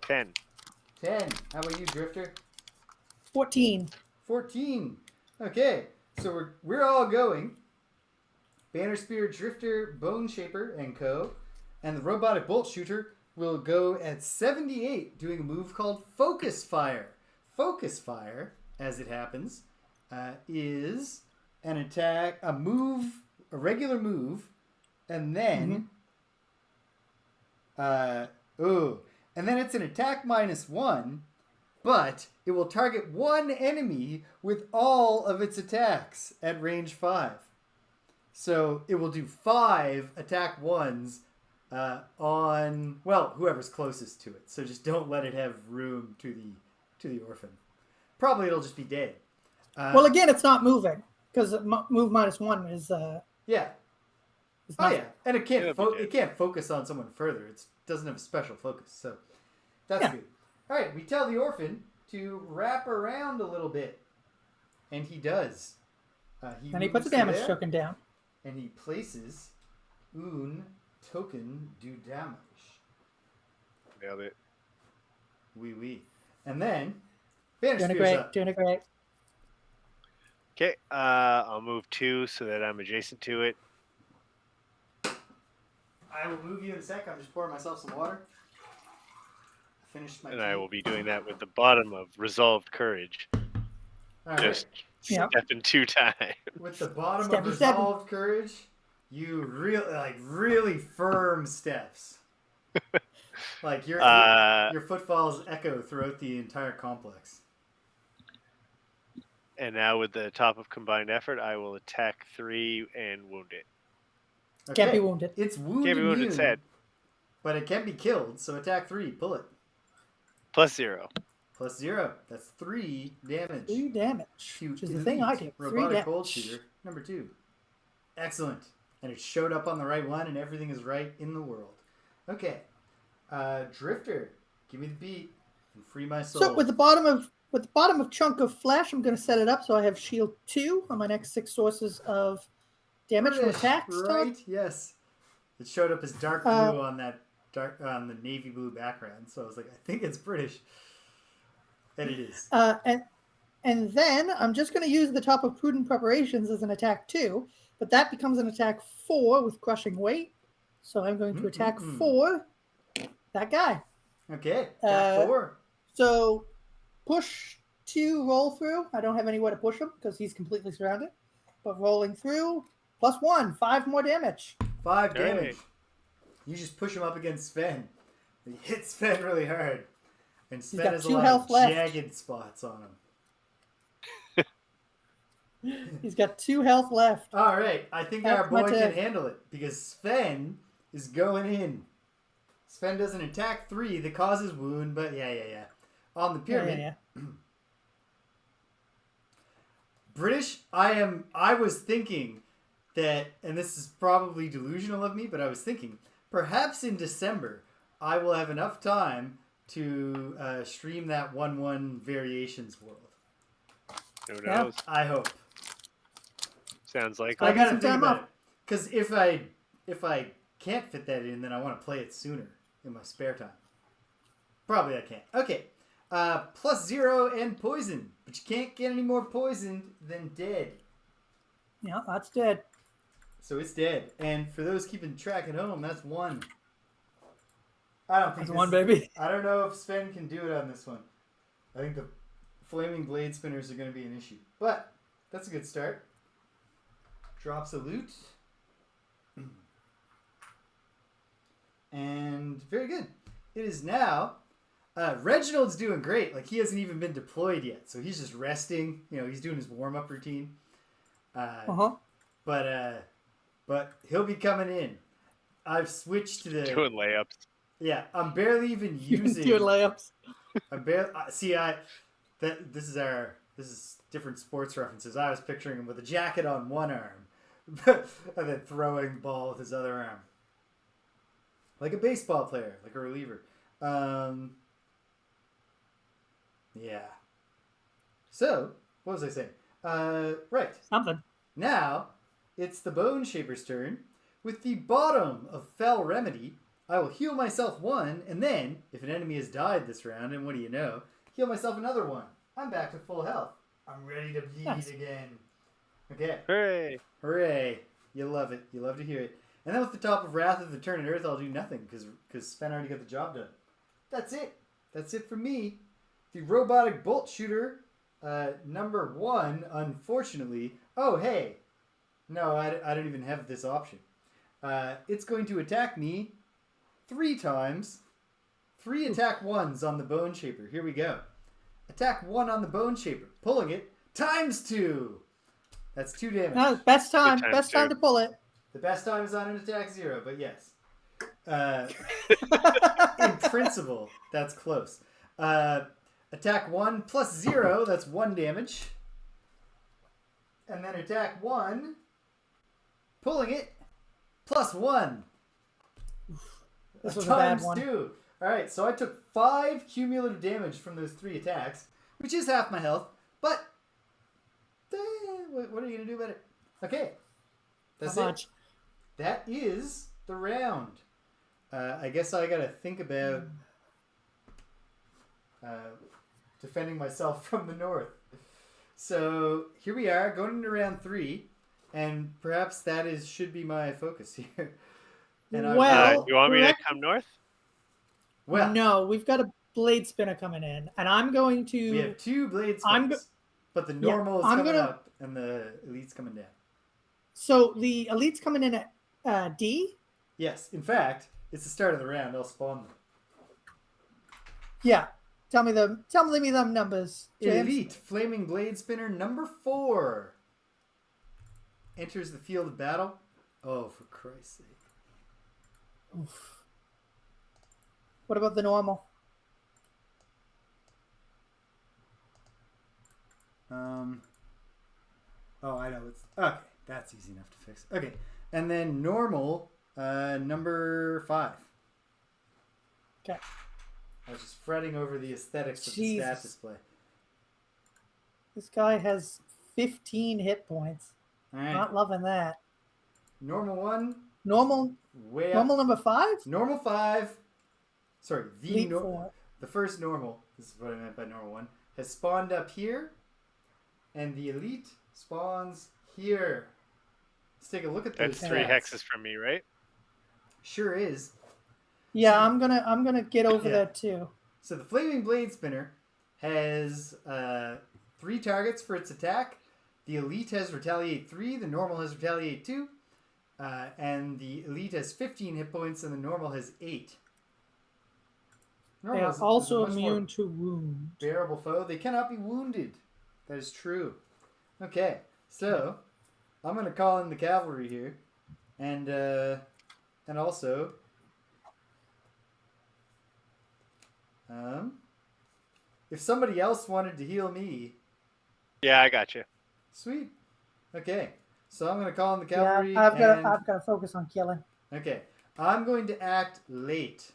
10. 10. How about you, Drifter? 14. 14. Okay, so we're all going. Banner Spear, Drifter, Bone Shaper, and Co. And the Robotic Bolt Shooter will go at 78, doing a move called Focus Fire. Focus Fire, as it happens, is an attack, a regular move, and then... and then it's an attack -1, but it will target one enemy with all of its attacks at range 5. So it will do 5 attack 1s on, well, whoever's closest to it. So just don't let it have room to the orphan. Probably it'll just be dead. Well, again, it's not moving because move -1 is yeah. Is Oh yeah, and it can't it can't focus on someone further. It doesn't have a special focus, so that's good. All right, we tell the orphan to wrap around a little bit, and he does. He puts a damage token down, and he places un token du damage. Nailed it. Oui. And then Banner doing Spear's it up. great. Okay, I'll move 2 so that I'm adjacent to it. I will move you in a sec. I'm just pouring myself some water. Finished my. And tea. I will be doing that with the bottom of Resolved Courage. All right. Just stepping 2 times. With the bottom Step of by Resolved Courage, you really firm steps. Like your footfalls echo throughout the entire complex. And now with the top of Combined Effort, I will attack 3 and wound it. Okay. Can't be wounded. It's wound Can't be wounded, immune, said. but it can be killed. So attack 3, pull it. +0. +0. That's 3 damage. 3 damage, which is the thing I do. 3 Robotic damage. Bolt Shooter, number 2. Excellent. And it showed up on the right one, and everything is right in the world. Okay. Drifter, give me the beat and free my soul. So with the bottom of Chunk of Flesh, I'm going to set it up so I have shield 2 on my next 6 sources of damage from attacks. Right? Yes. It showed up as dark blue on the navy blue background. So I was like, I think it's British, and it is. And then I'm just going to use the top of Prudent Preparations as an attack 2, but that becomes an attack 4 with Crushing Weight. So I'm going to attack 4 that guy. Okay, attack 4. So push 2, roll through. I don't have anywhere to push him because he's completely surrounded. But rolling through, +1, 5 more damage. 5 Hey. damage. You just push him up against Sven. He hits Sven really hard. And Sven got has a 2 lot health of left. jagged spots on him. He's got 2 health left. All right, I think That's our my boy can turn. handle it because Sven is going in. Sven does an attack 3 that causes wound, but yeah. On the pyramid. Yeah. British, I was thinking that, and this is probably delusional of me, but I was thinking perhaps in December I will have enough time to stream that 1-1 variations world. Who knows? I hope. Sounds like I gotta some think time about off. it because if I can't fit that in, then I want to play it sooner in my spare time. Probably I can't. Okay. +0 and poison, but you can't get any more poisoned than dead. Yeah, that's dead. So it's dead. And for those keeping track at home, that's 1. I don't think That's 1, baby. I don't know if Sven can do it on this one. I think the flaming blade spinners are going to be an issue. But that's a good start. Drops a loot. And very good. It is now... Reginald's doing great. Like, he hasn't even been deployed yet. So he's just resting. You know, he's doing his warm-up routine. But he'll be coming in. I've switched to the... doing layups. Yeah, I'm barely even using... Doing layups. I'm barely... This is different sports references. I was picturing him with a jacket on one arm. and then throwing the ball with his other arm. Like a baseball player. Like a reliever. Yeah. So, what was I saying? Right. Something. Now, it's the Bone Shaper's turn. With the bottom of Fell Remedy, I will heal myself 1, and then, if an enemy has died this round, and what do you know, heal myself another 1. I'm back to full health. I'm ready to bleed again. Okay. Hooray! Hooray. You love it. You love to hear it. And then with the top of Wrath of the Turn in Earth, I'll do nothing, because Sven already got the job done. That's it. That's it for me. The Robotic Bolt Shooter, number 1, unfortunately... Oh, hey. No, I don't even have this option. It's going to attack me 3 times. 3 attack 1s on the Bone Shaper. Here we go. Attack 1 on the Bone Shaper. Pulling it ×2. That's 2 damage. No, best time. Good Best time to pull it. The best time is on an attack 0, but yes. In principle, that's close. Attack 1 +0, that's 1 damage. And then attack 1, pulling it, +1. This was a bad Times one. 2. Alright, so I took 5 cumulative damage from those 3 attacks, which is half my health, but what are you going to do about it? Okay. That's How it. much? That is the round. I guess I got to think about defending myself from the north. So here we are, going into round 3, and perhaps that should be my focus here. And you want me to come north? Well, no, we've got a blade spinner coming in, and I'm going to... we have 2 blade spins, but the normal is coming up, and the elite's coming down. So the elite's coming in at D? Yes, in fact, it's the start of the round. I'll spawn them. Yeah. Tell me them numbers, James. Elite Flaming Blade Spinner number 4 enters the field of battle. Oh, for Christ's sake. Oof. What about the normal? Oh, I know. Okay, that's easy enough to fix. Okay, and then normal, number 5. Okay. I was just fretting over the aesthetics of the Jesus. stat display. This guy has 15 hit points. All right. Not loving that. Normal 1. Normal Way up. normal number 5? Normal 5. Sorry, Elite 4. the first normal. This is what I meant by normal 1. Has spawned up here, and the elite spawns here. Let's take a look at those. That's 3 stats. hexes from me, right? Sure is. Yeah, I'm gonna get over there too. So the Flaming Blade Spinner has 3 targets for its attack. The Elite has Retaliate 3, the Normal has Retaliate 2, and the Elite has 15 hit points and the Normal has 8. They are also immune to wound. Bearable foe. They cannot be wounded. That is true. Okay, so I'm going to call in the cavalry here, and also if somebody else wanted to heal me. Yeah, I got you. Sweet. Okay, so I'm going to call in the cavalry. Yeah, I've got to focus on killing. Okay, I'm going to act late.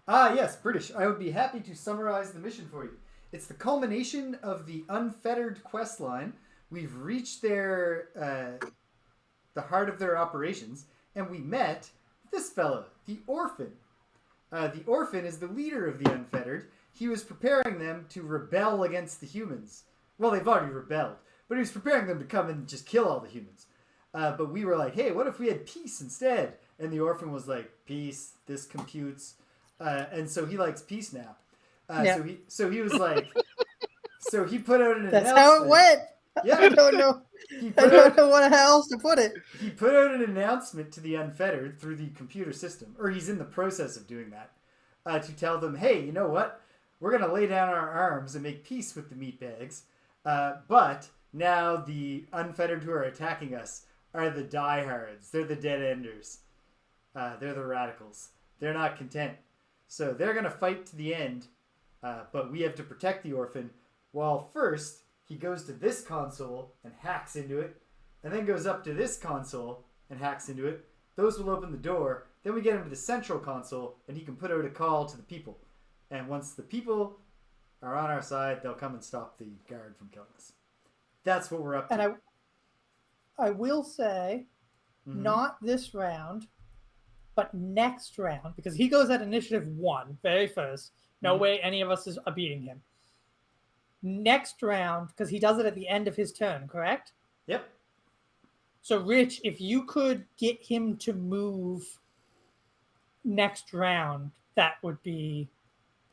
Ah, yes, British. I would be happy to summarize the mission for you. It's the culmination of the Unfettered quest line. We've reached the heart of their operations, and we met this fella, the Orphan. The Orphan is the leader of the Unfettered. He was preparing them to rebel against the humans. Well, they've already rebelled, but he was preparing them to come and just kill all the humans. But we were like, hey, what if we had peace instead? And the Orphan was like, peace, this computes. And so he likes peace now. So he was like, so he put out an announcement. That's how it went. Yeah, I don't know. I don't know how else to put it. He put out an announcement to the Unfettered through the computer system, or he's in the process of doing that, to tell them, hey, you know what? We're going to lay down our arms and make peace with the meatbags. But now the Unfettered who are attacking us are the diehards. They're the dead enders. They're the radicals. They're not content. So they're going to fight to the end, but we have to protect the Orphan, while first he goes to this console and hacks into it, and then goes up to this console and hacks into it. Those will open the door. Then we get him to the central console, and he can put out a call to the people. And once the people are on our side, they'll come and stop the guard from killing us. That's what we're up to. And I will say, not this round, but next round, because he goes at initiative 1, very first. No way any of us are beating him. Next round, because he does it at the end of his turn, correct? Yep. So, Rich, if you could get him to move next round, that would be...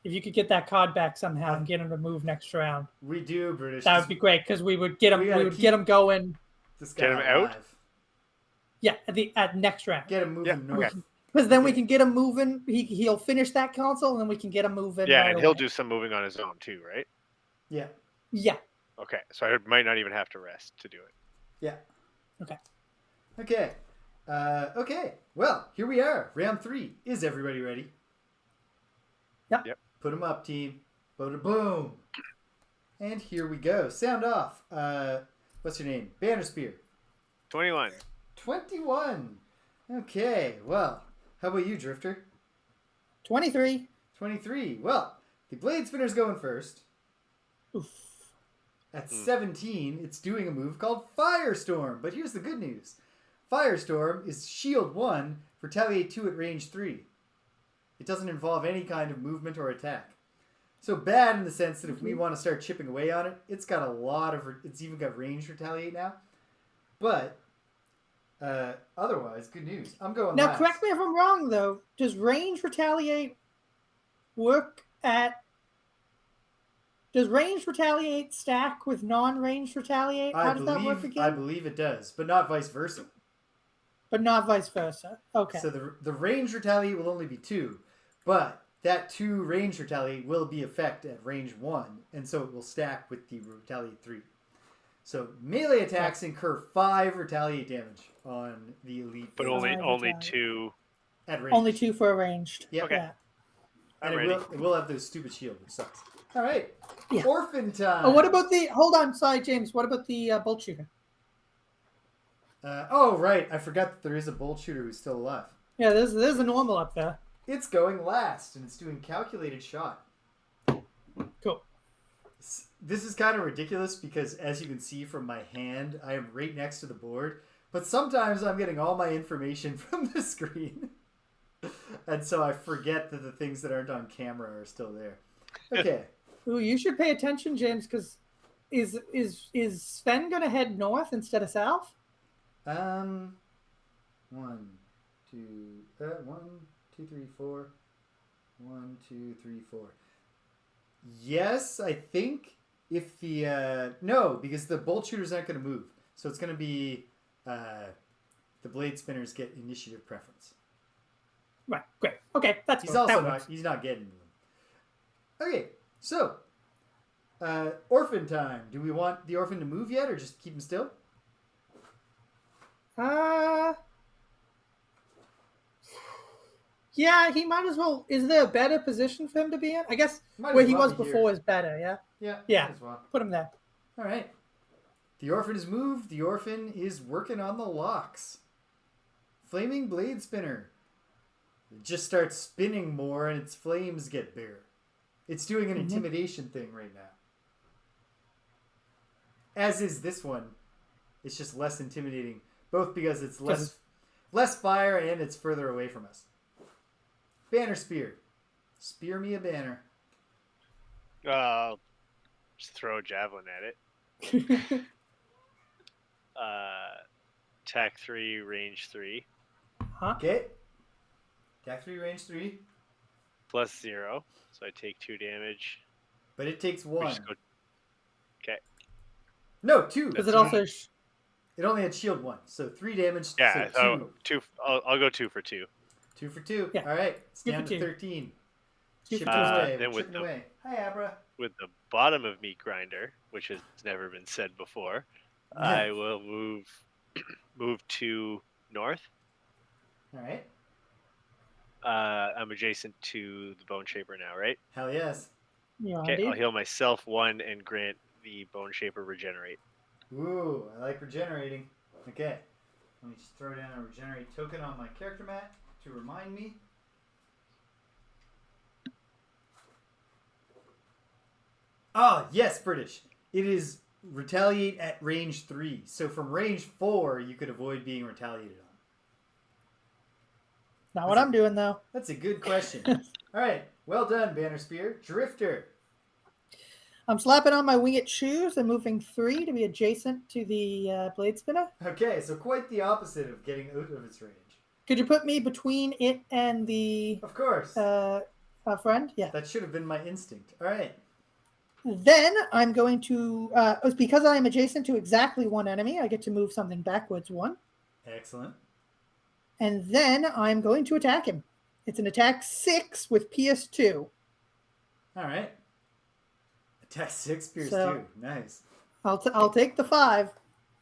If you could get that card back somehow and get him to move next round. We do, British. That would be great, because we would get him get him going. This guy get him out? Yeah, at next round. Get him moving north. Okay. Because then we can get him moving. He'll finish that console, and then we can get him moving. Yeah, right and he'll away. do some moving on his own too, right? Yeah. Yeah. Okay, so I might not even have to rest to do it. Yeah. Okay. Okay. Okay. Well, here we are. Round 3. Is everybody ready? Yep. Put them up, team. Bada boom. And here we go. Sound off. What's your name? Banner Spear. 21. 21. Okay. Well, how about you, Drifter? 23. 23. Well, the Blade Spinner's going first. Oof. At 17, it's doing a move called Firestorm. But here's the good news. Firestorm is shield 1, retaliate 2 at range 3. It doesn't involve any kind of movement or attack. So bad in the sense that if we want to start chipping away on it, it's got a lot of... It's even got range retaliate now. But otherwise, good news. I'm going Now, last. correct me if I'm wrong, though. Does range retaliate work at... Does range retaliate stack with non-range retaliate? How does that work again? I believe it does, but not vice versa. But not vice versa. Okay. So the range retaliate will only be 2, but that 2 range retaliate will be effect at range 1, and so it will stack with the retaliate 3. So melee attacks incur 5 retaliate damage on the elite. But only 2 at range. Only 2 for a ranged. Yep. Okay. Yeah. And I'm ready. it will have those stupid shield, which sucks. All right. Yeah. Orphan time. Oh, what about the... Hold on. Sorry, James. What about the bolt shooter? Oh, right. I forgot that there is a bolt shooter who's still alive. Yeah, there's a normal up there. It's going last, and it's doing calculated shot. Cool. This is kind of ridiculous because, as you can see from my hand, I am right next to the board. But sometimes I'm getting all my information from the screen. And so I forget that the things that aren't on camera are still there. Okay. Ooh, you should pay attention, James, because is Sven going to head north instead of south? 1, 2, 2, 3, 4. 1, 2, 3, 4. Yes, I think if the no, because the bolt shooters aren't going to move, so it's going to be the blade spinners get initiative preference. Right. Great. Okay, that's He's cool. also That not. works. He's not getting them. Okay, so orphan time. Do we want the orphan to move yet, or just keep him still? Yeah, he might as well. Is there a better position for him to be in? I guess Might where as he well was be before here. is better. Yeah. Yeah. Yeah. Might as well. Put him there. All right. The orphan is moved. The orphan is working on the locks. Flaming blade spinner. It just starts spinning more, and its flames get bigger. It's doing an intimidation thing right now. As is this one. It's just less intimidating, both because it's less fire and it's further away from us. Banner spear. Spear me a banner. Just throw a javelin at it. Attack 3, range 3. Huh? Okay. Attack 3, range 3. Plus 0, so I take 2 damage. But it takes We 1. just go- Okay. No, 2. Does it also? It only had shield 1, so 3 damage. Yeah, so 2. 2. I'll go 2 for 2. 2 for 2. Yeah. All right. It's 2 down for to 2. 13. 2 Chipping for 2. away. Then We're with chipping the- away. Hi, Abra. With the bottom of meat grinder, which has never been said before, Yeah. I will move to north. All right. I'm adjacent to the Bone Shaper now, right? Hell yes. Okay, I'll heal myself 1 and grant the Bone Shaper regenerate. Ooh, I like regenerating. Okay. Let me just throw down a regenerate token on my character mat to remind me. Oh, yes, British. It is retaliate at range 3. So from range 4, you could avoid being retaliated on. Not what I'm doing though. That's a good question. All right. Well done, Banner Spear. Drifter. I'm slapping on my winged shoes and moving 3 to be adjacent to the blade spinner. Okay, so quite the opposite of getting out of its range. Could you put me between it and the Of course. friend? Yeah. That should have been my instinct. All right. Then I'm going to, because I am adjacent to exactly one enemy, I get to move something backwards 1. Excellent. And then I'm going to attack him. It's an attack 6 with PS2. All right. Attack 6, pierce So- 2. Nice. I'll take the 5.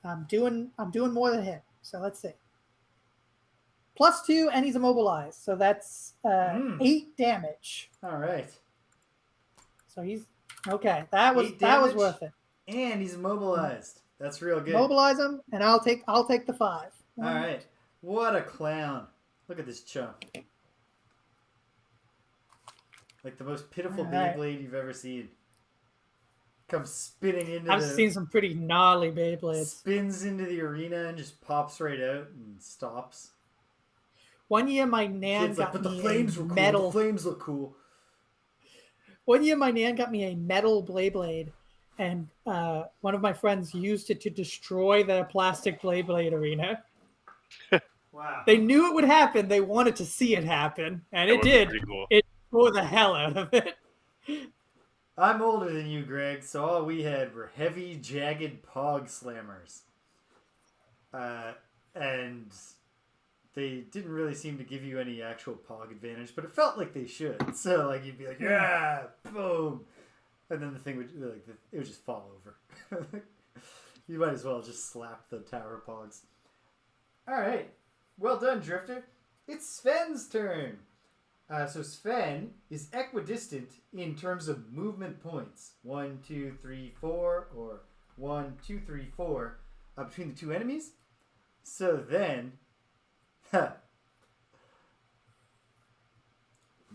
I'm doing more than him. So let's see. Plus 2, and he's immobilized. So that's 8 damage. All right. So he's okay. That was 8 that was damage? worth it. And he's immobilized. That's real good. Mobilize him, and I'll take the 5. All right. What a clown. Look at this chump. Like the most pitiful All right. Beyblade you've ever seen. Comes spinning into I've the... seen some pretty gnarly Beyblades. Spins into the arena and just pops right out and stops. One year, my nan Kid's like, got but the me flames a were cool. metal. The flames look cool. One year, my nan got me a metal Beyblade, and one of my friends used it to destroy their plastic Beyblade arena. Wow. They knew it would happen. They wanted to see it happen, and That it would be did. pretty cool. It tore the hell out of it. I'm older than you, Greg, so all we had were heavy, jagged pog slammers. And they didn't really seem to give you any actual pog advantage, but it felt like they should. So, like, you'd be like, yeah, boom. And then the thing would, like, it would just fall over. You might as well just slap the tower pogs. All right. Well done, Drifter. It's Sven's turn. So Sven is equidistant in terms of movement points. 1, 2, 3, 4, or 1, 2, 3, 4 between the two enemies. So then,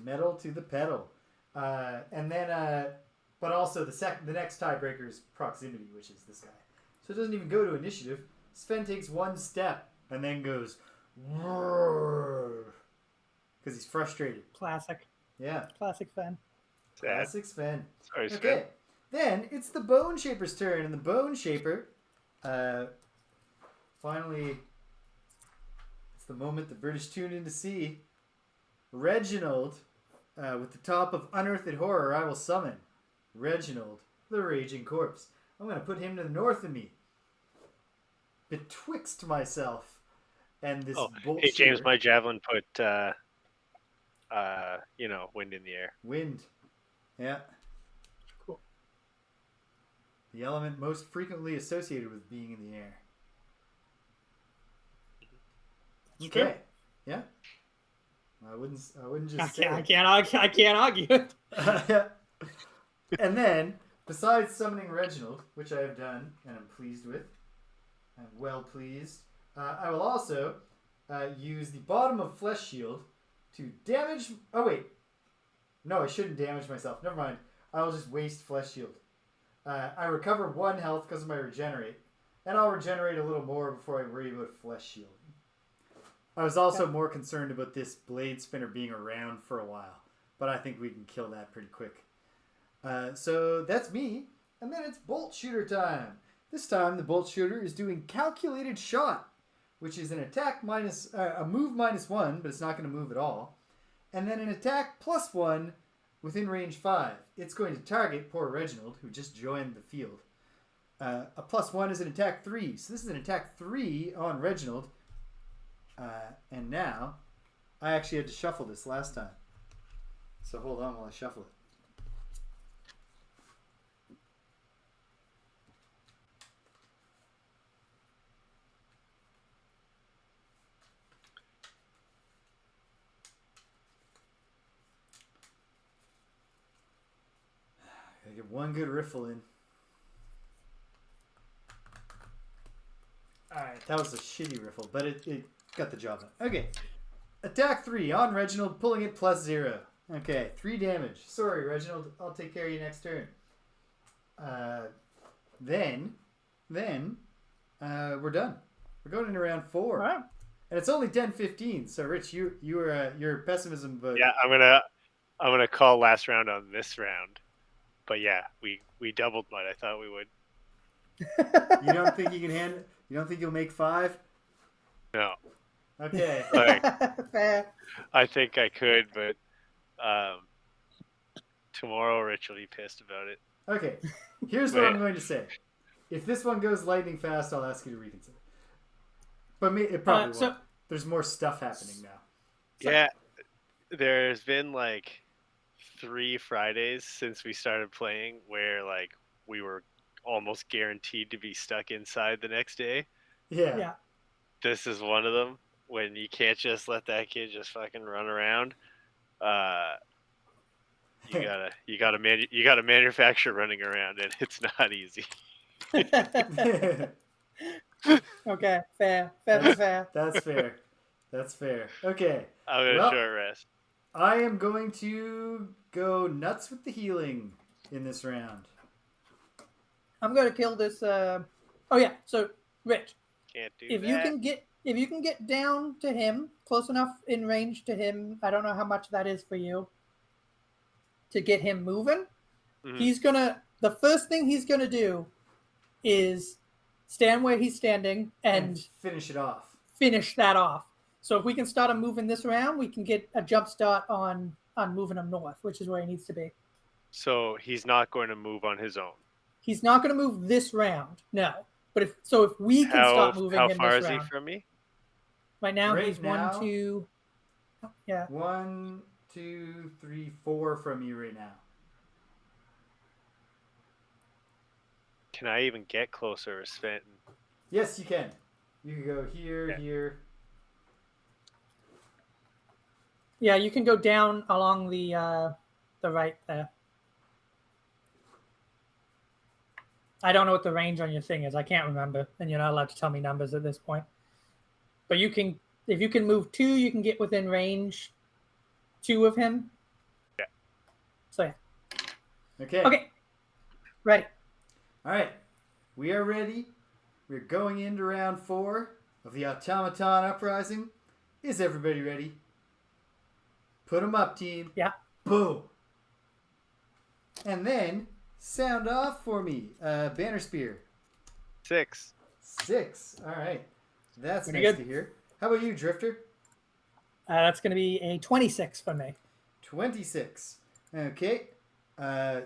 metal to the pedal, and then, but also the next tiebreaker is proximity, which is this guy. So it doesn't even go to initiative. Sven takes 1 step and then goes because he's frustrated. Classic. Yeah. Classic fan. Sad. Classic Sven. Sorry, Sven. Okay. Then it's the Bone Shaper's turn, and the Bone Shaper, finally, it's the moment the British tune in to see. Reginald, with the top of Unearthed Horror, I will summon Reginald, the Raging Corpse. I'm going to put him to the north of me, betwixt myself and this bolt hey James, shooter. my javelin put wind in the air. Wind. Yeah. Cool. The element most frequently associated with being in the air. It's Okay. true. Yeah. I wouldn't just say I can't argue it. And then, besides summoning Reginald, which I have done and I'm pleased with, I'm well pleased, I will also use the bottom of Flesh Shield to damage... Oh, wait. No, I shouldn't damage myself. Never mind. I will just waste Flesh Shield. I recover 1 health because of my regenerate, and I'll regenerate a little more before I worry about Flesh Shield. I was also more concerned about this blade spinner being around for a while, but I think we can kill that pretty quick. So that's me, and then it's bolt shooter time. This time the bolt shooter is doing calculated shot, which is an attack minus a move -1, but it's not going to move at all, and then an attack +1 within range 5. It's going to target poor Reginald, who just joined the field. A +1 is an attack 3, so this is an attack 3 on Reginald. And now, I actually had to shuffle this last time. So hold on while I shuffle it. Gotta get one good riffle in. Alright, that was a shitty riffle, but it got the job done. Okay. Attack 3 on Reginald, pulling it +0. Okay, 3 damage. Sorry, Reginald. I'll take care of you next turn. Then we're done. We're going into round 4. Wow. And it's only 10:15, so Rich, your pessimism but Yeah, I'm gonna call last round on this round. But yeah, we doubled what I thought we would. you don't think you can handle... You don't think you'll make 5? No. Okay. Fair. I think I could, but tomorrow Rich will be pissed about it. Okay. Here's what I'm going to say. If this one goes lightning fast, I'll ask you to reconsider. But it probably won't. There's more stuff happening now. Yeah, there's been like 3 Fridays since we started playing where like we were almost guaranteed to be stuck inside the next day. Yeah. This is one of them when you can't just let that kid just fucking run around. You gotta manufacture running around, and it's not easy. Okay, fair. That's fair. That's fair. Okay. I'm gonna short rest. I am going to go nuts with the healing in this round. I'm gonna kill this. Oh yeah. So Rich, Can't do if that. you can get down to him, close enough in range to him. I don't know how much that is for you. To get him moving, Mm-hmm. The first thing he's gonna do is stand where he's standing and finish it off. Finish that off. So if we can start him moving this round, we can get a jump start on moving him north, which is where he needs to be. So he's not going to move on his own. He's not going to move this round, no. But if we can start moving him this round. How far is he from me? Right now, he's 1, 2. Yeah. 1, 2, 3, 4 from you right now. Can I even get closer, Sven? Yes, you can. You can go here, here. Yeah, you can go down along the right there. I don't know what the range on your thing is. I can't remember, and you're not allowed to tell me numbers at this point. But you can, if you can move 2, you can get within range 2 of him. Yeah. So yeah. Okay. Okay. Ready. All right. We are ready. We're going into round 4 of the Automaton Uprising. Is everybody ready? Put them up, team. Yeah. Boom. And then sound off for me. Banner Spear. 6. 6. All right. That's Pretty nice good. to hear. How about you, Drifter? That's going to be a 26 for me. 26. Okay.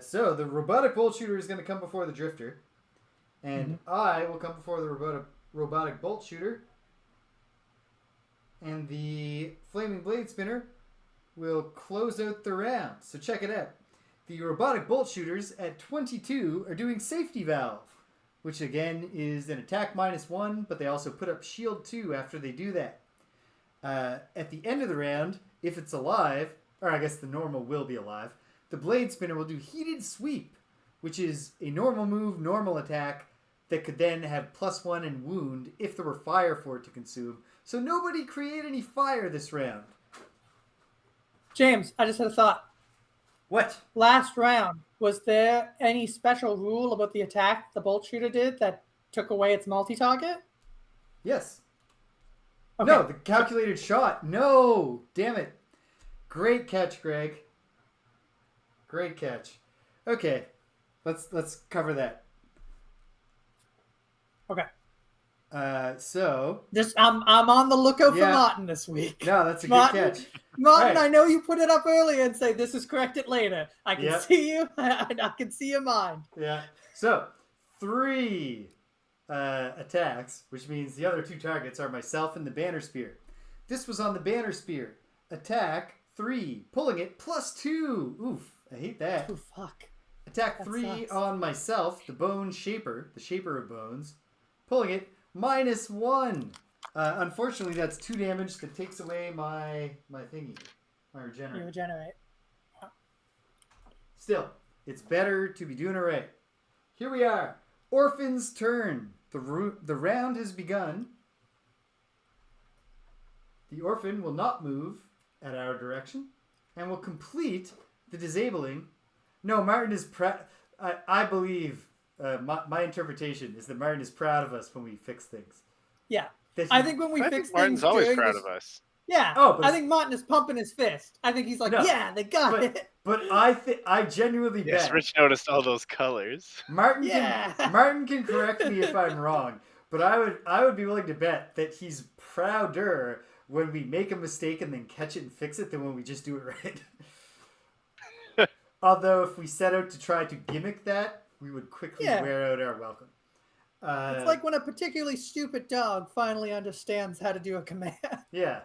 So the robotic bolt shooter is going to come before the drifter. And I will come before the robotic bolt shooter. And the flaming blade spinner will close out the round. So check it out. The robotic bolt shooters at 22 are doing safety valve, which again is an attack -1, but they also put up shield 2 after they do that. At the end of the round, if it's alive, or I guess the normal will be alive, the blade spinner will do heated sweep, which is a normal move, normal attack that could then have +1 and wound if there were fire for it to consume. So nobody create any fire this round. James, I just had a thought. What? Last round, was there any special rule about the attack the bolt shooter did that took away its multi-target? Yes. Okay. No, the calculated shot. No! Damn it. Great catch, Greg. Great catch. Okay. Let's cover that. Okay. So I'm on the lookout for Yeah. Martin this week. no, that's a good Martin, catch. Martin, Right. I know you put it up earlier and say this is corrected later. I can Yep. see you. I can see your mind. Yeah. So 3 attacks, which means the other 2 targets are myself and the banner spear. This was on the banner spear. Attack 3, pulling it +2. Oof, I hate that. Oh fuck. Attack That 3 sucks. on myself, the bone shaper, the shaper of bones, pulling it -1. Unfortunately, that's 2 damage that takes away my thingy, my You regenerate. regenerate. Still, it's better to be doing it right. Here we are. Orphan's turn. The round has begun. The Orphan will not move at our direction and will complete the disabling. No, Martin is proud. I believe my interpretation is that Martin is proud of us when we fix things. Yeah. That I he- think when we I fix think Martin's things always during proud this- of us. Yeah. Oh, but I it's- think Martin is pumping his fist. I think he's like, No. yeah, they got but it. but I genuinely Yes, bet Rich noticed all those colors. Martin Yeah. can correct me if I'm wrong, but I would be willing to bet that he's prouder when we make a mistake and then catch it and fix it than when we just do it right. Although if we set out to try to gimmick that, we would quickly Yeah. wear out our welcome. It's like when a particularly stupid dog finally understands how to do a command. Yeah.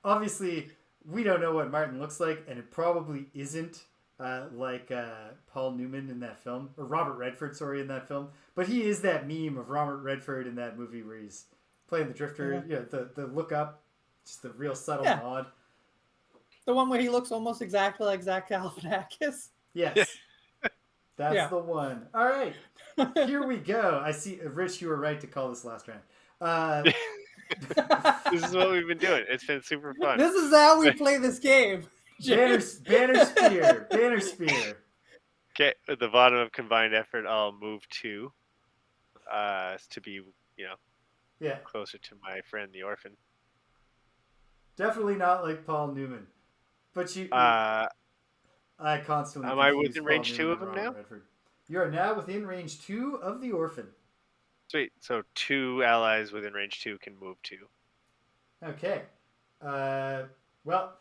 Obviously, we don't know what Martin looks like, and it probably isn't like Paul Newman in that film, or Robert Redford, sorry, in that film. But he is that meme of Robert Redford in that movie where he's playing the drifter. Yeah, the look up, just the real subtle Yeah. nod. The one where he looks almost exactly like Zach Galifianakis. Yes. That's Yeah. the one. All right. Here we go. I see, Rich, you were right to call this last round. This is what we've been doing. It's been super fun. This is how we play this game. Banner spear. Okay, at the bottom of combined effort, I'll move 2 to be, Yeah, closer to my friend the Orphan. definitely not like Paul Newman. But you, Uh, I constantly. Am I confuse within Paul range 2 Newman of and him Robert now? Redford. You are now within range 2 of the Orphan. sweet. So 2 allies within range 2 can move 2. Okay. Well,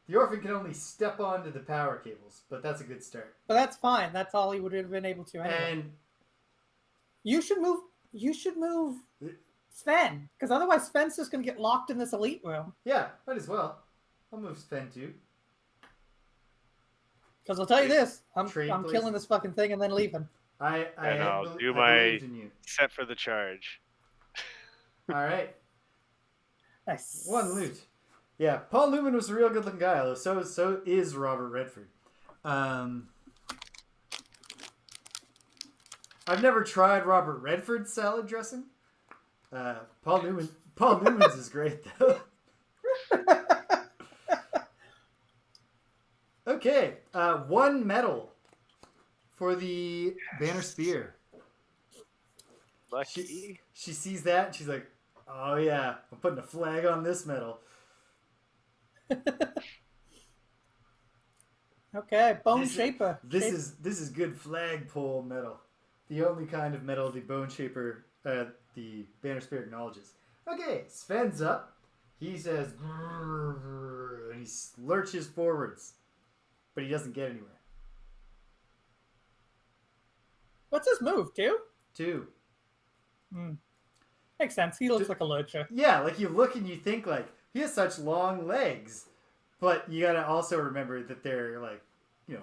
the Orphan can only step onto the power cables, but that's a good start. But that's fine. That's all he would have been able to anyway. And You should move Sven, because otherwise Sven's just gonna get locked in this elite room. yeah, might as well. I'll move Sven too. Because I'll tell you this, I'm Trade killing places. this fucking thing and then leaving. I And I'll had do I my- believed in you. Set for the charge. All right. Nice. One loot. Yeah, Paul Newman was a real good looking guy, although so is Robert Redford. I've never tried Robert Redford's salad dressing. Paul Newman's is great though. Okay, 1 medal for the banner spear. Lucky. She sees that and she's like, "Oh yeah, I'm putting a flag on this medal." Okay, Bone This is- Shaper. This is good flagpole metal. The only kind of metal the Bone Shaper, the Banner Spear acknowledges. Okay, Sven's up. He says, "Grrr," and he lurches forwards, but he doesn't get anywhere. What's his move? 2? 2. Makes sense. He looks like a lurcher. Yeah, like you look and you think like he has such long legs, but you gotta also remember that they're like,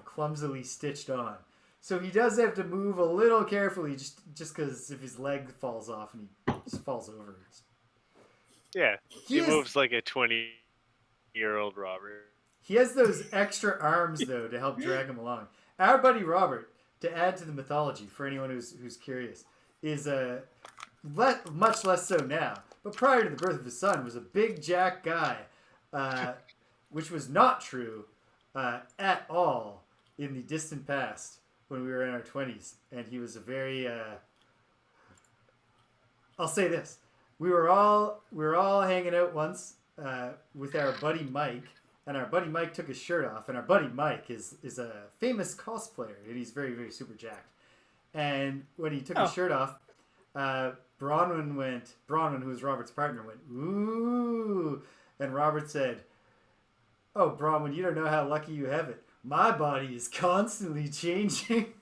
clumsily stitched on. So he does have to move a little carefully, just because if his leg falls off and he just falls over. Yeah, he moves like a 20-year-old Robert. He has those extra arms though to help drag him along. Our buddy Robert, to add to the mythology for anyone who's curious, is much less so now, but prior to the birth of his son, was a big jack guy, which was not true at all in the distant past when we were in our 20s. And he was a very, I'll say this, we were all hanging out once with our buddy Mike, and our buddy Mike took his shirt off, and our buddy Mike is a famous cosplayer, and he's very, very super jacked. And when he took his shirt off, Bronwyn, who was Robert's partner, went, "Ooh," and Robert said, "Oh, Bronwyn, you don't know how lucky you have it. My body is constantly changing."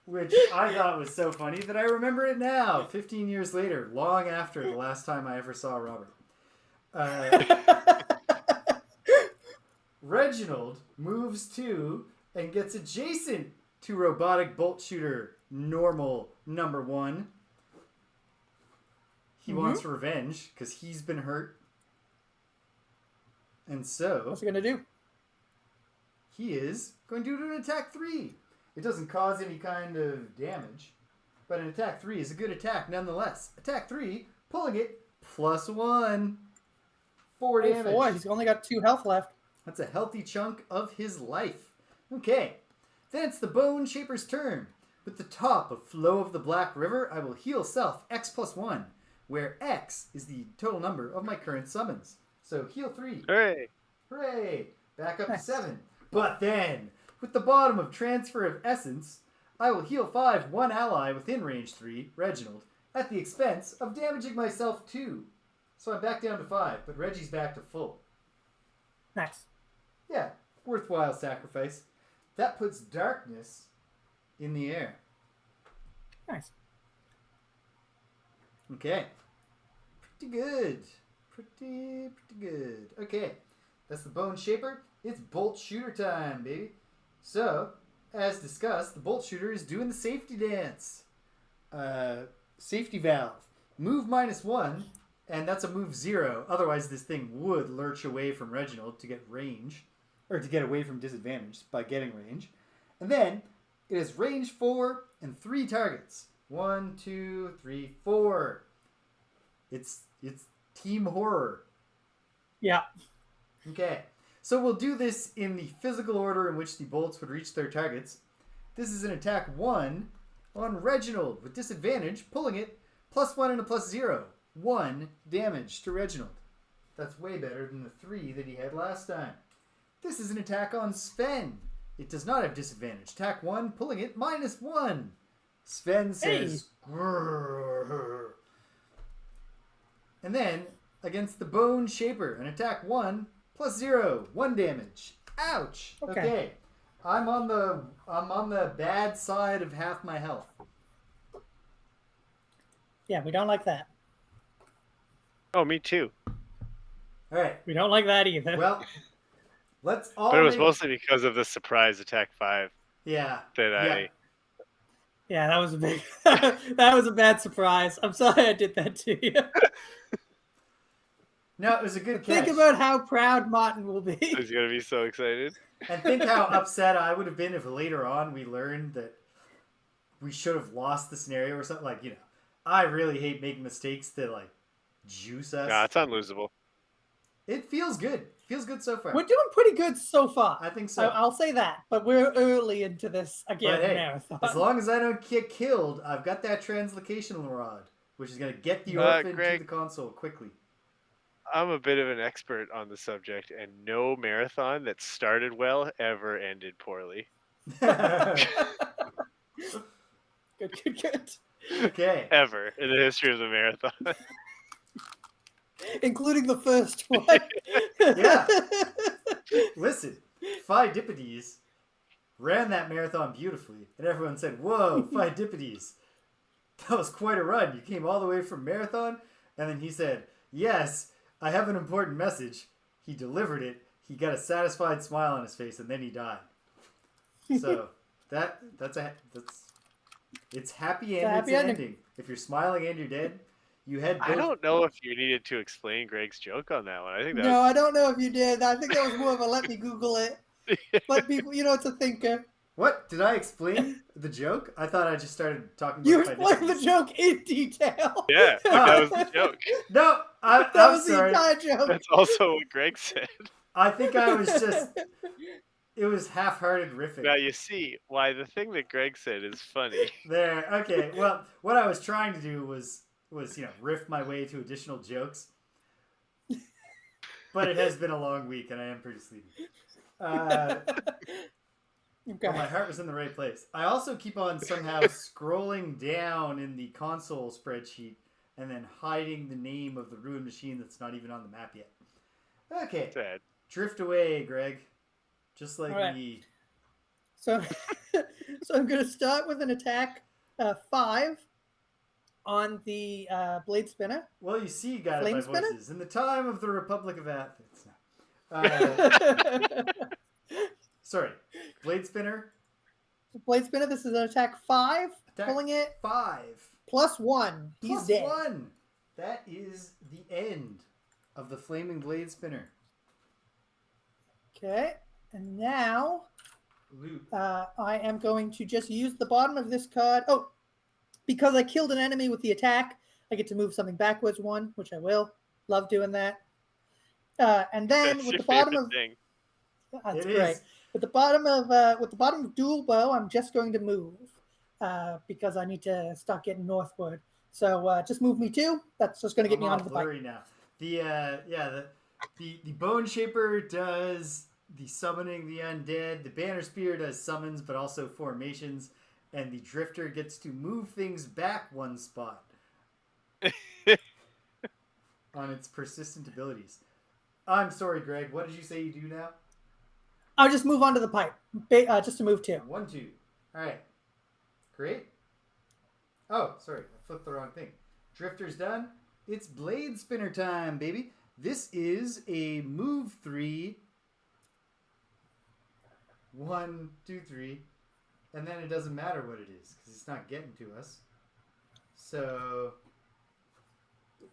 Which I thought was so funny that I remember it now, 15 years later, long after the last time I ever saw Robert. Reginald moves to and gets adjacent to robotic bolt shooter normal number 1. He wants revenge because he's been hurt. And so... what's he going to do? He is going to do an attack 3. It doesn't cause any kind of damage, but an attack 3 is a good attack nonetheless. Attack 3, pulling it, +1. 4 damage. 4. He's only got 2 health left. That's a healthy chunk of his life. Okay, then it's the Bone Shaper's turn. With the top of Flow of the Black River, I will heal self X +1, where X is the total number of my current summons. So heal 3. Hooray! Hooray! Back up to 7. But then, with the bottom of Transfer of Essence, I will heal 5 one ally within range 3, Reginald, at the expense of damaging myself 2. So I'm back down to 5, but Reggie's back to full. Nice. Yeah, worthwhile sacrifice. That puts darkness in the air. Nice. Okay. Pretty good. Pretty good. Okay. That's the Bone Shaper. It's Bolt Shooter time, baby. So, as discussed, the Bolt Shooter is doing the safety dance. Safety valve. Move -1, and that's a move 0. Otherwise, this thing would lurch away from Reginald to get range, or to get away from disadvantage by getting range. And then, it has range 4 and 3 targets. 1, 2, 3, 4. It's Team Horror. Yeah. Okay. So we'll do this in the physical order in which the bolts would reach their targets. This is an attack 1 on Reginald with disadvantage, pulling it, +1 and a +0. 1 damage to Reginald. That's way better than the 3 that he had last time. This is an attack on Sven. It does not have disadvantage. Attack 1, pulling it, -1. Sven says, "Grrr." And then, against the Bone Shaper, an attack 1, +0, 1 damage. Ouch. Okay. I'm on the bad side of half my health. Yeah, we don't like that. Oh, me too. All right. We don't like that either. Well, let's all. But it was mostly because of the surprise attack 5. Yeah. Yeah, that was a big. That was a bad surprise. I'm sorry I did that to you. No, it was a good catch. Think about how proud Martin will be. He's gonna be so excited. And think how upset I would have been if later on we learned that we should have lost the scenario or something. Like, I really hate making mistakes that like juice us. Nah, it's unlosable. It feels good. Feels good so far. We're doing pretty good so far. I think so. I'll say that. But we're early into this again marathon. As long as I don't get killed, I've got that translocational rod, which is going to get the Orphan to the console quickly. I'm a bit of an expert on the subject, and no marathon that started well ever ended poorly. Good. Okay. ever in the history of the marathon. Including the first one. Yeah. Listen, Phidipides ran that marathon beautifully, and everyone said, "Whoa, Phidipides, that was quite a run. You came all the way from marathon." And then he said, "Yes, I have an important message." He delivered it. He got a satisfied smile on his face, and then he died. So that's it's happy and Happy it's ending. ending. If you're smiling and you're dead, you had both. I don't know if you needed to explain Greg's joke on that one. I think that No, was... I don't know if you did. I think that was more of a let me Google it. Let people, it's a thinker. What? Did I explain the joke? I thought I just started talking about You explained the Phidipides. joke in detail. Yeah, that was the joke. No, That I'm was the sorry. entire joke. That's also what Greg said. I think I was just... It was half-hearted riffing. Now you see why the thing that Greg said is funny. There. Okay. Well, what I was trying to do was riff my way to additional jokes. But it has been a long week, and I am pretty sleepy. Okay. But my heart was in the right place. I also keep on somehow scrolling down in the console spreadsheet and then hiding the name of the ruined machine that's not even on the map yet. Okay. Sad. Drift away, Greg. Just like Alright. me. So I'm going to start with an attack 5 on the blade spinner. Well, you see, you got Flame it by spinner? voices. In the time of the Republic of Athens. Sorry. Blade spinner. Blade spinner, this is an attack 5. Attack Pulling it. 5. +1. He's Plus dead. 1. That is the end of the flaming blade spinner. Okay. And now Loot. I am going to just use the bottom of this card. Oh, because I killed an enemy with the attack, I get to move something backwards 1, which I will. Love doing that. And then That's with your the bottom favorite of thing. that's It great. is. With the bottom of dual bow, I'm just going to move because I need to start getting northward. So just move me 2. That's just going to get me I'm all onto the bike. blurry now. The Bone Shaper does the summoning the undead. The Banner Spear does summons, but also formations. And the Drifter gets to move things back 1 spot on its persistent abilities. I'm sorry, Greg. What did you say you do now? I'll just move onto the pipe, just to move 2. 1, 2. All right. Great. Oh, sorry. I flipped the wrong thing. Drifter's done. It's blade spinner time, baby. This is a move 3. 1, 2, 3. And then it doesn't matter what it is because it's not getting to us. So,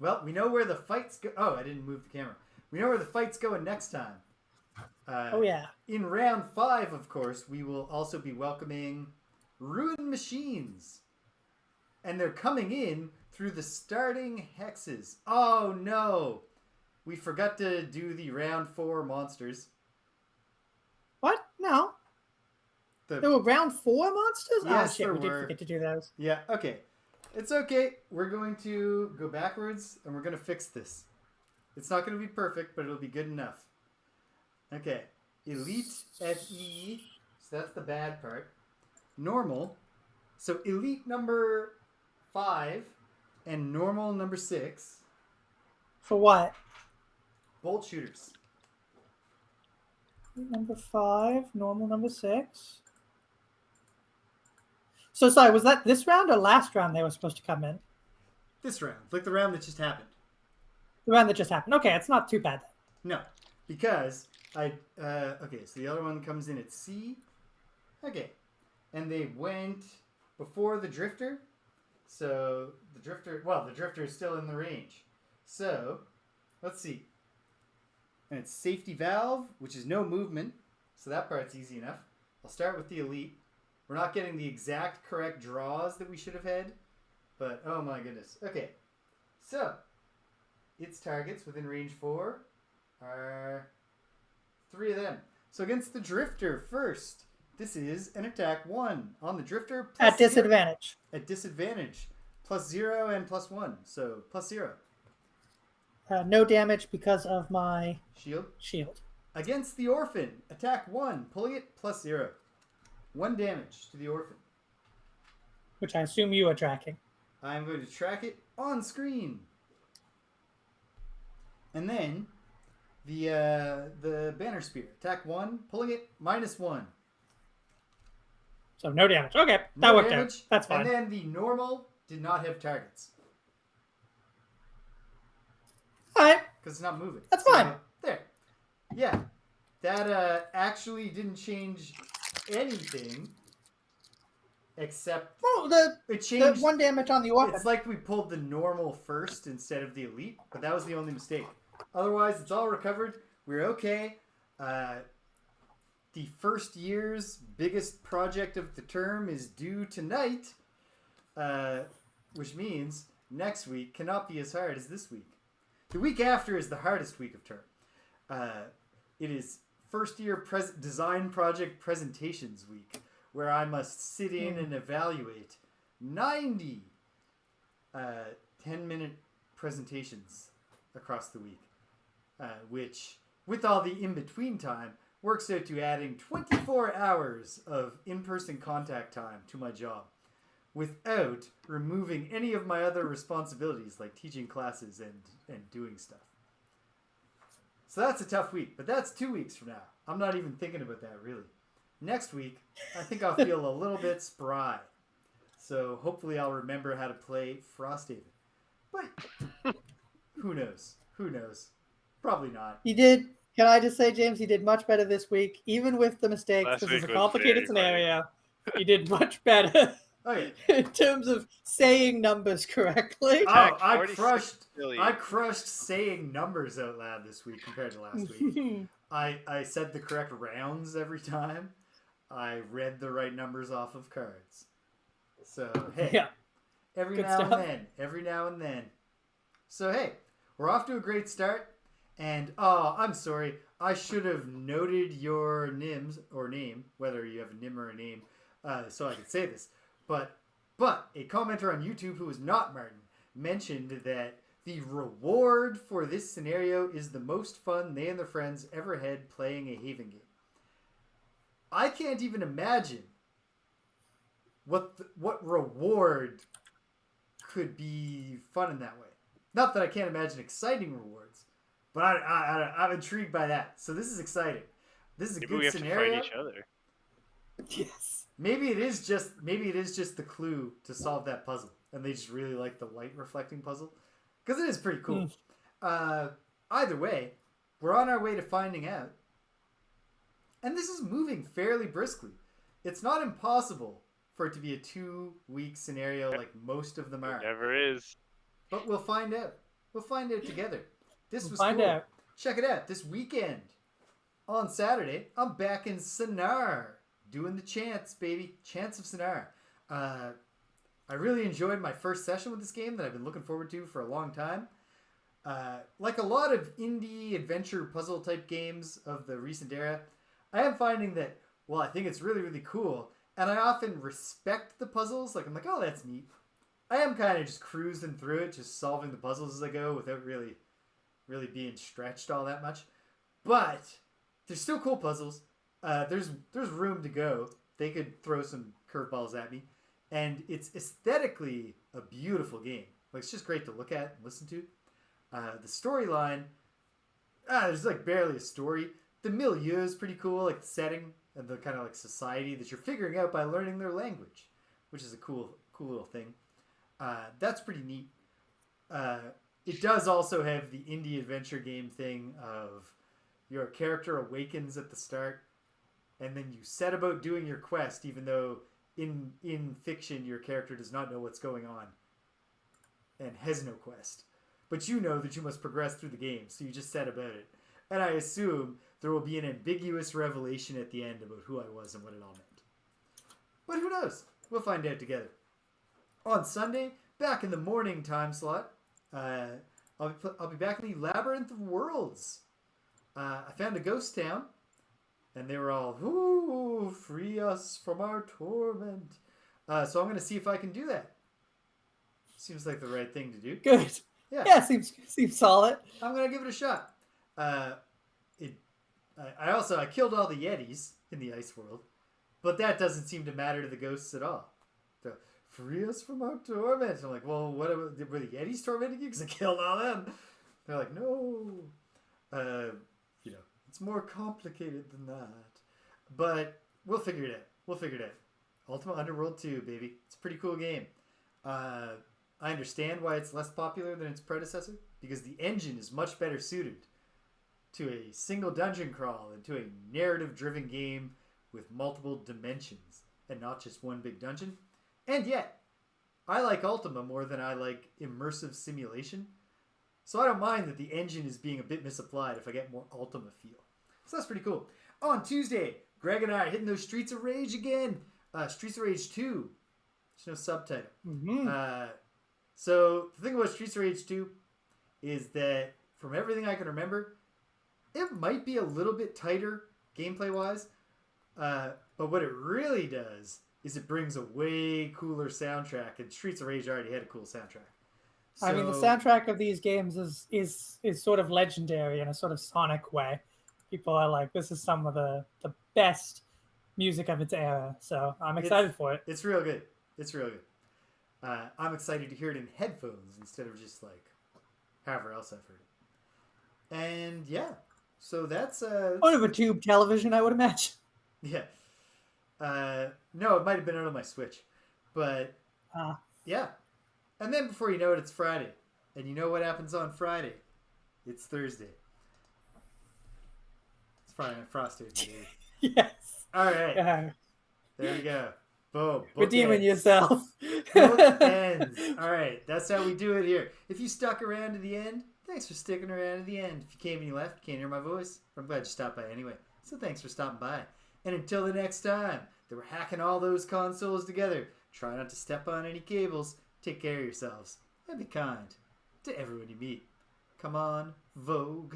well, we know where the fight's go. Oh, I didn't move the camera. We know where the fight's going next time. Oh, yeah. In round 5, of course, we will also be welcoming Ruined Machines. And they're coming in through the starting hexes. Oh, no. We forgot to do the round 4 monsters. What? No. There were round 4 monsters? Yes, oh, shit. there We did were. forget to do those. Yeah, okay. It's okay. We're going to go backwards, and we're going to fix this. It's not going to be perfect, but it'll be good enough. Okay. Elite FE. So that's the bad part. Normal. So elite number 5 and normal number 6. For what? Bolt shooters. Number 5, normal number 6. So, sorry, was that this round or last round they were supposed to come in? This round. Like the round that just happened. The round that just happened. Okay, it's not too bad then. No. Because okay, so the other one comes in at C. Okay. And they went before the Drifter. So the Drifter is still in the range. So, let's see. And it's safety valve, which is no movement. So that part's easy enough. I'll start with the elite. We're not getting the exact correct draws that we should have had. But, oh my goodness. Okay. So, its targets within range 4 are 3 of them. So against the Drifter first, this is an attack 1 on the Drifter. At disadvantage. 0. At disadvantage. +0 and +1. So +0. No damage because of my Shield. Against the Orphan, attack 1, pulling it +0. 1 damage to the Orphan. Which I assume you are tracking. I'm going to track it on screen. And then the banner spear. Attack 1, pulling it, -1. So no damage. Okay, that No worked damage. out. That's fine. And then the normal did not have targets. All right. Because it's not moving. That's fine. There. Yeah. That actually didn't change anything. Except it changed the 1 damage on the Orphan. It's like we pulled the normal first instead of the elite, but that was the only mistake. Otherwise, it's all recovered. We're okay. The first year's biggest project of the term is due tonight, which means next week cannot be as hard as this week. The week after is the hardest week of term. It is first year design project presentations week, where I must sit in and evaluate 90 10-minute presentations across the week, which, with all the in-between time, works out to adding 24 hours of in-person contact time to my job without removing any of my other responsibilities like teaching classes and doing stuff. So that's a tough week, but that's 2 weeks from now. I'm not even thinking about that, really. Next week, I think I'll feel a little bit spry. So hopefully I'll remember how to play Frosthaven. But who knows? Who knows? Probably not. You did. Can I just say, James, you did much better this week, even with the mistakes. Last This week is a was complicated very scenario. You did much better Okay. in terms of saying numbers correctly. Oh, I 46 million. crushed saying numbers out loud this week compared to last week. I said the correct rounds every time. I read the right numbers off of cards. So, hey, Yeah. every Good now stuff. and then. So, hey, we're off to a great start. And, oh, I'm sorry. I should have noted your NIMS, or name, whether you have a NIM or a name, so I could say this. But a commenter on YouTube who was not Martin mentioned that the reward for this scenario is the most fun they and their friends ever had playing a Haven game. I can't even imagine what reward could be fun in that way. Not that I can't imagine exciting rewards, but I'm intrigued by that. So this is exciting. This is a Maybe good we have scenario. to fight each other. Yes. Maybe it is just the clue to solve that puzzle, and they just really like the light reflecting puzzle, because it is pretty cool. Either way, we're on our way to finding out, and this is moving fairly briskly. It's not impossible for it to be a 2-week scenario like most of them are. It never is. But we'll find out. We'll find out together. This was Find cool. out. Check it out. This weekend, on Saturday, I'm back in Sinar, doing the chants, baby. Chants of Sinar. I really enjoyed my first session with this game that I've been looking forward to for a long time. Like a lot of indie adventure puzzle type games of the recent era, I am finding that, well, I think it's really, really cool, and I often respect the puzzles. Like, I'm like, oh, that's neat. I am kind of just cruising through it, just solving the puzzles as I go without really being stretched all that much. But they're still cool puzzles. There's room to go. They could throw some curveballs at me. And it's aesthetically a beautiful game. Like, it's just great to look at and listen to. The storyline, there's like barely a story. The milieu is pretty cool, like the setting and the kind of like society that you're figuring out by learning their language, which is a cool little thing. That's pretty neat. It does also have the indie adventure game thing of your character awakens at the start, and then you set about doing your quest, even though in fiction your character does not know what's going on and has no quest. But you know that you must progress through the game, so you just set about it. And I assume there will be an ambiguous revelation at the end about who I was and what it all meant. But who knows? We'll find out together. On Sunday, back in the morning time slot, I'll be back in the Labyrinth of Worlds. I found a ghost town, and they were all, "Ooh, free us from our torment." So I'm going to see if I can do that. Seems like the right thing to do. Good. Yeah. Yeah, seems solid. I'm going to give it a shot. I killed all the Yetis in the ice world, but that doesn't seem to matter to the ghosts at all. So free us from our torment. I'm like, well, what were the Yetis tormenting you? Because I killed all them. They're like, no. It's more complicated than that. But we'll figure it out. Ultima Underworld 2, baby. It's a pretty cool game. I understand why it's less popular than its predecessor, because the engine is much better suited to a single dungeon crawl than to a narrative-driven game with multiple dimensions and not just one big dungeon. And yet, I like Ultima more than I like immersive simulation. So I don't mind that the engine is being a bit misapplied if I get more Ultima feel. So that's pretty cool. On Tuesday, Greg and I are hitting those Streets of Rage again. Streets of Rage 2. There's no subtitle. Mm-hmm. So the thing about Streets of Rage 2 is that from everything I can remember, it might be a little bit tighter gameplay-wise. But what it really does is it brings a way cooler soundtrack. And Streets of Rage already had a cool soundtrack. So, I mean, the soundtrack of these games is sort of legendary in a sort of sonic way. People are like, this is some of the best music of its era. So I'm excited for it. It's real good. I'm excited to hear it in headphones instead of just like however else I've heard it. And yeah, so that's out of a tube television, I would imagine. Yeah. No, it might have been out of my Switch, but yeah. And then before you know it, it's Friday, and you know what happens on Friday? It's Thursday. It's Friday Night Frosthaven. Yes. All right. There we go. Boom. Redeeming yourself. Both ends. All right. That's how we do it here. If you stuck around to the end, thanks for sticking around to the end. If you came and you left, you can't hear my voice. I'm glad you stopped by anyway. So thanks for stopping by. And until the next time that we're hacking all those consoles together, try not to step on any cables. Take care of yourselves and be kind to everyone you meet. Come on, Vogue.